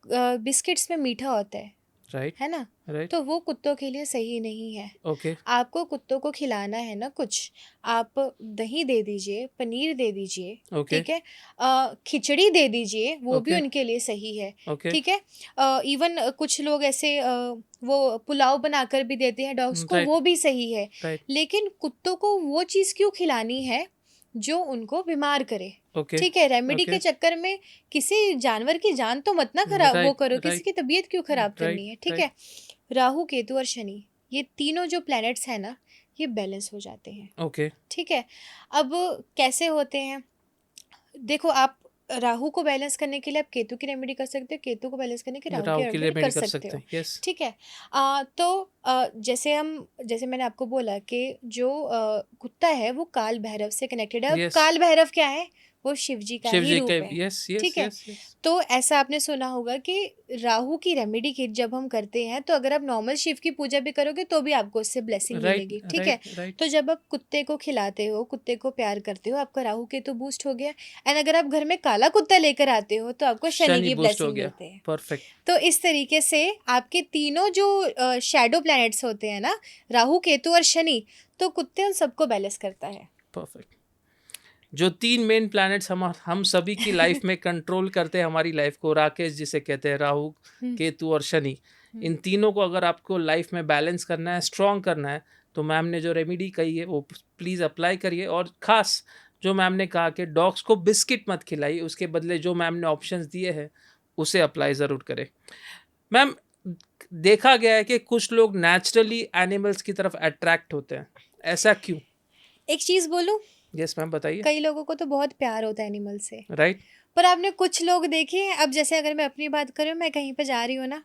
बिस्किट्स में मीठा होता राइट है ना, राइट तो वो कुत्तों के लिए सही नहीं है। ओके आपको कुत्तों को खिलाना है ना कुछ, आप दही दे दीजिए, पनीर दे दीजिए। ओके ठीक है, खिचड़ी दे दीजिए, वो भी ओके उनके लिए सही है। ओके ठीक है, इवन कुछ लोग ऐसे वो पुलाव बनाकर भी देते हैं डॉग्स को, राइट वो भी सही है। राइट लेकिन कुत्तों को वो चीज़ क्यों खिलानी है जो उनको बीमार करे? ओके ठीक है, रेमेडी ओके के चक्कर में किसी जानवर की जान तो मत ना खराब वो राइट करो, किसी राइट की तबीयत क्यों खराब करनी है? राइट ठीक राइट है, राहु, केतु और शनि, ये तीनों जो प्लैनेट्स हैं ना, ये बैलेंस हो जाते हैं। ओके ठीक है, अब कैसे होते हैं? देखो, आप राहु को बैलेंस करने के लिए आप केतु की रेमेडी कर सकते हो, केतु को बैलेंस करने के लिए राहु राहु की के लिए रेमेडी कर मेडी कर सकते सकते हो। हैं। यस ठीक है, जैसे मैंने आपको बोला कि जो कुत्ता है वो काल भैरव से कनेक्टेड है। अब यस काल भैरव क्या है? वो शिव जी का शिव ही जी रूप के, है, यस यस ठीक है। यस यस, तो ऐसा आपने सुना होगा कि राहु की रेमेडी किट जब हम करते हैं, तो अगर आप नॉर्मल शिव की पूजा भी करोगे तो भी आपको उससे ब्लेसिंग राइट मिलेगी, ठीक है। राइट राइट, तो जब आप कुत्ते को खिलाते हो, कुत्ते को प्यार करते हो, आपका राहु केतु बूस्ट हो गया। एंड अगर आप घर में काला कुत्ता लेकर आते हो तो आपको शनि शनि की बूस्ट हो ब्लेसिंग गया, मिलते हैं। परफेक्ट। तो इस तरीके से आपके तीनों जो शैडो प्लैनेट्स होते हैं ना, राहु केतु और शनि, तो कुत्ते उन सबको बैलेंस करता है। परफेक्ट। जो 3 मेन प्लैनेट्स हम सभी की लाइफ में कंट्रोल करते हैं हमारी लाइफ को, राकेश जिसे कहते हैं, राहु, केतु और शनि, इन तीनों को अगर आपको लाइफ में बैलेंस करना है, स्ट्रॉन्ग करना है, तो मैम ने जो रेमेडी कही है वो प्लीज़ अप्लाई करिए। और ख़ास जो मैम ने कहा कि डॉग्स को बिस्किट मत खिलाइए, उसके बदले जो मैम ने ऑप्शंस दिए हैं उसे अप्लाई ज़रूर करें। मैम, देखा गया है कि कुछ लोग नेचुरली एनिमल्स की तरफ अट्रैक्ट होते हैं, ऐसा क्यों? एक चीज बोलूं, यस मैम, बताइए। कई लोगों को तो बहुत प्यार होता है एनिमल से, राइट, पर आपने कुछ लोग देखे हैं, अब जैसे अगर मैं अपनी बात करूं, मैं कहीं पे जा रही हूँ ना,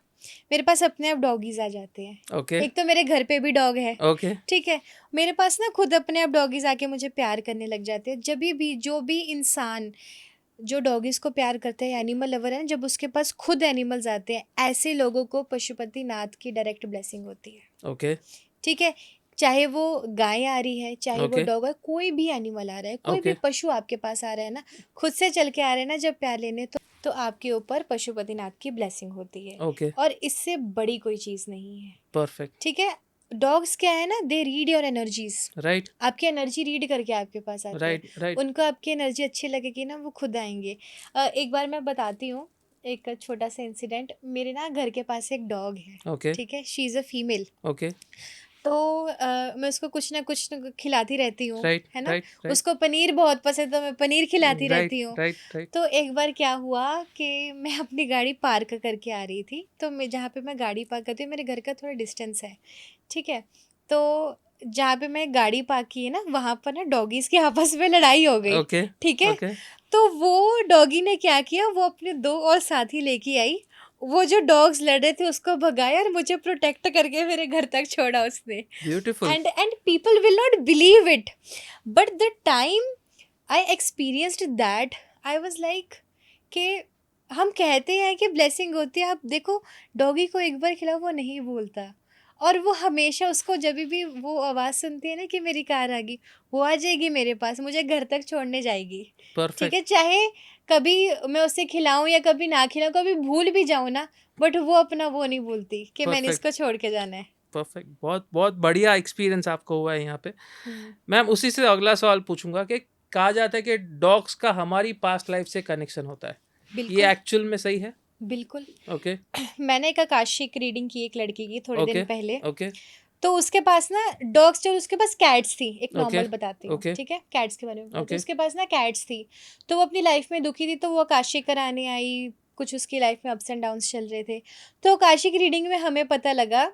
मेरे पास अपने आप डॉगीज आ जाते हैं। ओके एक तो मेरे घर पे भी डॉग है, ओके, ठीक है। मेरे पास ना खुद अपने आप डॉगीज आके मुझे प्यार करने लग जाते हैं। जब भी जो भी इंसान जो डॉगीज को प्यार करते हैं, एनिमल लवर है ना, जब उसके पास खुद एनिमल्स आते हैं, ऐसे लोगों को पशुपति नाथ की डायरेक्ट ब्लेसिंग होती है, ओके ठीक है। चाहे वो गाय आ रही है, चाहे वो ओके डॉग है, कोई भी एनिमल आ रहा है, कोई भी ओके पशु आपके पास आ रहा है ना, खुद से चल के आ रहे हैं ना जब प्यार लेने, तो आपके ऊपर पशुपतिनाथ की ब्लेसिंग होती है। ओके, और इससे बड़ी कोई चीज़ नहीं है, परफेक्ट, ठीक है। डॉग्स क्या है ना, they read your energies, right आपकी एनर्जी रीड करके आपके पास आते हैं। राइट राइट, उनको आपकी एनर्जी अच्छी लगेगी ना, वो खुद आएंगे। एक बार मैं बताती हूँ एक छोटा सा इंसिडेंट। मेरे ना घर के पास एक डॉग है, ओके ठीक है, she is a female. Okay, तो मैं उसको कुछ ना कुछ खिलाती रहती हूँ, राइट है ना। राइट राइट उसको पनीर बहुत पसंद है, तो मैं पनीर खिलाती राइट रहती हूँ। राइट राइट, तो एक बार क्या हुआ कि मैं अपनी गाड़ी पार्क करके आ रही थी, तो मैं जहाँ पे मैं गाड़ी पार्क करती हूँ, मेरे घर का थोड़ा डिस्टेंस है, ठीक है। तो जहाँ पे मैं गाड़ी पार्क की है ना, वहाँ पर ना डॉगीज की आपस में लड़ाई हो गई, ओके ठीक है। ओके, तो वो डॉगी ने क्या किया, वो अपने 2 और साथी लेके आई। वो जो डॉग्स लड़ रहे थे उसको भगाया और मुझे प्रोटेक्ट करके मेरे घर तक छोड़ा उसने। Beautiful, And people will not believe it, but the time I experienced that, I was like कि हम कहते हैं कि ब्लेसिंग होती है। आप देखो, डॉगी को एक बार खिलाओ, वो नहीं बोलता, और वो हमेशा, उसको जब भी वो आवाज़ सुनती है ना कि मेरी कार आ गई, वो आ जाएगी मेरे पास, मुझे घर तक छोड़ने जाएगी, ठीक है। परफेक्ट चाहे कभी मैं उसे खिलाऊं या कभी ना खिलाऊं, कभी भूल भी जाऊं ना, बट वो अपना वो नहीं भूलती कि मैंने परफेक्ट इसको छोड़ के जाना है। परफेक्ट, बहुत बहुत बढ़िया एक्सपीरियंस आपको हुआ है यहाँ पे। हम्म, मैम, उसी से अगला सवाल पूछूंगा कि कहा जाता है कि डॉग्स का हमारी पास्ट लाइफ से कनेक्शन होता है, ये बिल्कुल एक्चुअल में सही है? बिल्कुल। ओके मैंने एक आकाशिक रीडिंग की एक लड़की की थोड़े ओके दिन पहले। ओके तो उसके पास ना डॉग्स, जो उसके पास कैट्स थी, एक ओके नॉर्मल बताती हूँ, ओके ठीक है, कैट्स के बारे में बताती ओके हूँ। उसके पास ना कैट्स थी, तो वो अपनी लाइफ में दुखी थी, तो वो आकाशिक कराने आई। कुछ उसकी लाइफ में अप्स एंड डाउन्स चल रहे थे, तो आकाशिक रीडिंग में हमें पता लगा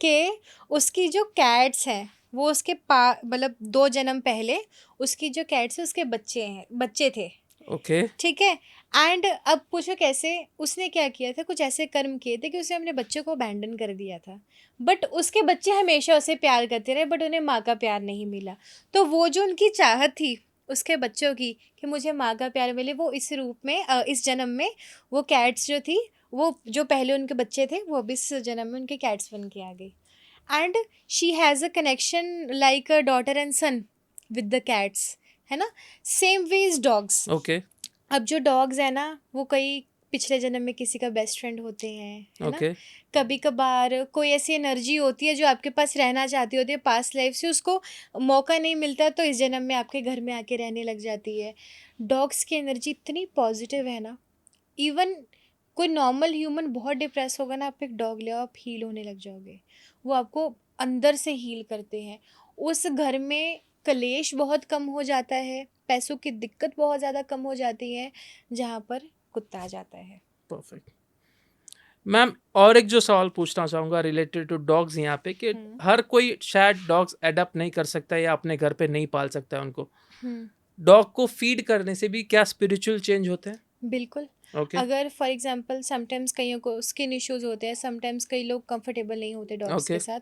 कि उसकी जो कैट्स हैं, वो उसके मतलब 2 जन्म पहले उसकी जो कैट्स है उसके बच्चे थे, ओके, ठीक है। एंड अब पूछो कैसे, उसने क्या किया था, कुछ ऐसे कर्म किए थे कि उसने अपने बच्चों को अबैंडन कर दिया था, बट उसके बच्चे हमेशा उसे प्यार करते रहे, बट उन्हें माँ का प्यार नहीं मिला। तो वो जो उनकी चाहत थी उसके बच्चों की कि मुझे माँ का प्यार मिले, वो इस रूप में इस जन्म में वो कैट्स जो थी, वो जो पहले उनके बच्चे थे, वो अब इस जन्म में उनके कैट्स बन के आ गई। And she has a connection like a daughter and sun with the cats, है ना। Same way is dogs. Okay अब जो डॉग्स है ना, वो कई पिछले जन्म में किसी का बेस्ट फ्रेंड होते हैं, है ना। ओके, कभी कभार कोई ऐसी एनर्जी होती है जो आपके पास रहना चाहती होती है पास्ट लाइफ से, उसको मौका नहीं मिलता, तो इस जन्म में आपके घर में आके रहने लग जाती है। डॉग्स की एनर्जी इतनी पॉजिटिव है ना, इवन कोई नॉर्मल ह्यूमन बहुत डिप्रेस होगा ना, आप एक डॉग ले आओ, आप हील होने लग जाओगे। वो आपको अंदर से हील करते हैं। उस घर में कलेश बहुत कम हो जाता है, पैसों की दिक्कत बहुत ज़्यादा कम हो जाती है जहाँ पर कुत्ता आ जाता है। परफेक्ट। मैम, और एक जो सवाल पूछना चाहूँगा रिलेटेड टू डॉग्स यहाँ पे, कि हर कोई शायद डॉग्स एडप्ट नहीं कर सकता या अपने घर पे नहीं पाल सकता है उनको, डॉग को फीड करने से भी क्या स्पिरिचुअल चेंज होते हैं? बिल्कुल। ओके अगर फॉर एग्जांपल समटाइम्स कईयों को स्किन इश्यूज होते हैं, समटाइम्स कई लोग कंफर्टेबल नहीं होते डॉग्स ओके के साथ,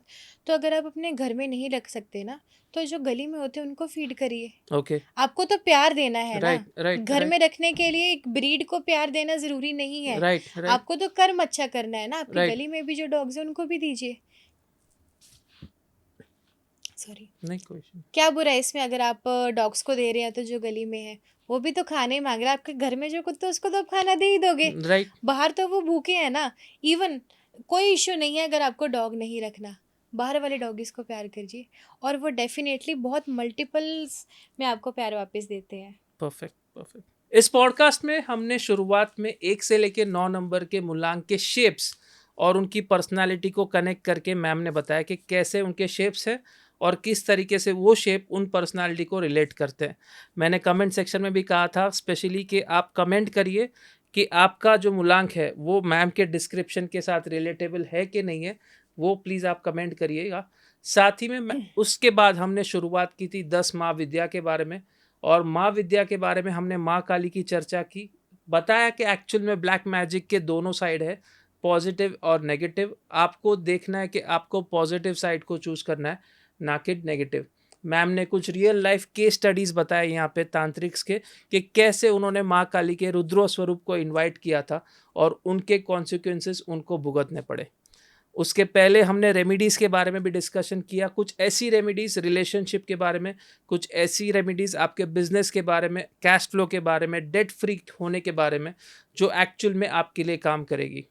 तो अगर आप अपने घर में नहीं रख सकते ना, तो जो गली में होते हैं उनको फीड करिए। ओके आपको तो प्यार देना है ना, राइट राइट घर राइट में रखने के लिए एक ब्रीड को प्यार देना जरूरी नहीं है। राइट राइट आपको तो कर्म अच्छा करना है ना, आपकी राइट गली में भी जो डॉग्स हैं उनको भी दीजिए। सॉरी, नहीं कोई issue क्या बुरा है इसमें अगर आप डॉग्स को दे रहे हैं, तो जो गली में है वो भी तो खाने ही मांग रहा है। आपके घर में जो कुत्ता, उसको तो आप खाना दे ही दोगे, नहीं। राइट बाहर तो वो भूखे हैं ना। इवन कोई इश्यू नहीं है अगर आपको डॉग नहीं रखना, बाहर वाले डॉगीज को प्यार कीजिए और वो डेफिनेटली बहुत मल्टीपल्स में आपको प्यार वापस देते हैं। Perfect perfect. इस पॉडकास्ट में हमने शुरुआत में 1 से लेके 9 नंबर के मूलांक के शेप्स और उनकी पर्सनालिटी को कनेक्ट करके मैम ने बताया कि कैसे उनके शेप्स हैं और किस तरीके से वो शेप उन पर्सनालिटी को रिलेट करते हैं। मैंने कमेंट सेक्शन में भी कहा था स्पेशली कि आप कमेंट करिए कि आपका जो मूलांक है वो मैम के डिस्क्रिप्शन के साथ रिलेटेबल है कि नहीं है, वो प्लीज़ आप कमेंट करिएगा। साथ ही में उसके बाद हमने शुरुआत की थी 10 माँ विद्या के बारे में, और माँ विद्या के बारे में हमने माँ काली की चर्चा की, बताया कि एक्चुअल में ब्लैक मैजिक के दोनों साइड है, पॉजिटिव और नेगेटिव। आपको देखना है कि आपको पॉजिटिव साइड को चूज करना है, ना कि नेगेटिव। मैम ने कुछ रियल लाइफ केस स्टडीज बताए यहाँ पे तांत्रिक्स के, कि कैसे उन्होंने माँ काली के रुद्र स्वरूप को इनवाइट किया था और उनके कॉन्सिक्वेंसेस उनको भुगतने पड़े। उसके पहले हमने रेमेडीज़ के बारे में भी डिस्कशन किया, कुछ ऐसी रेमेडीज़ रिलेशनशिप के बारे में, कुछ ऐसी रेमेडीज़ आपके बिजनेस के बारे में, कैश फ्लो के बारे में, डेट फ्री होने के बारे में, जो एक्चुअल में आपके लिए काम करेगी।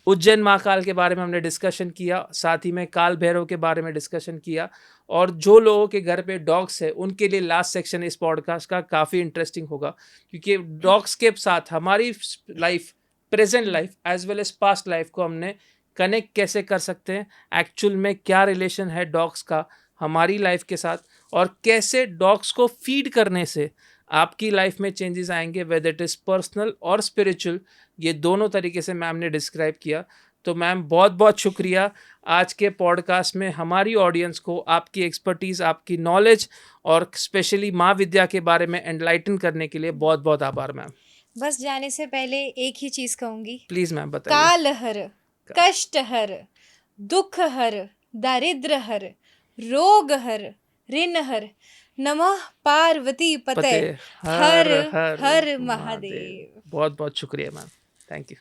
उज्जैन महाकाल के बारे में हमने डिस्कशन किया, साथ ही में काल भैरव के बारे में डिस्कशन किया। और जो लोगों के घर पे डॉग्स है उनके लिए लास्ट सेक्शन इस पॉडकास्ट का काफ़ी इंटरेस्टिंग होगा, क्योंकि डॉग्स के साथ हमारी life, present life as well as past life को हमने कनेक्ट कैसे कर सकते हैं, एक्चुअल में क्या रिलेशन है डॉग्स का हमारी लाइफ के साथ, और कैसे डॉग्स को फीड करने से आपकी लाइफ में चेंजेस आएंगे, वेदर इट इज़ पर्सनल और स्पिरिचुअल। ये दोनों तरीके से मैम ने डिस्क्राइब किया। तो मैम बहुत बहुत शुक्रिया आज के पॉडकास्ट में हमारी ऑडियंस को आपकी एक्सपर्टीज़, आपकी नॉलेज और स्पेशली माँ विद्या के बारे में एनलाइटन करने के लिए बहुत बहुत आभार मैम। बस जाने से पहले एक ही चीज कहूंगी, प्लीज़ मैम बताइए। काल हर, कष्ट हर, दुख हर, दारिद्र हर, रोग हर, ऋण हर, नमः पार्वती पते, हर हर महादेव। बहुत बहुत शुक्रिया मैम, थैंक यू।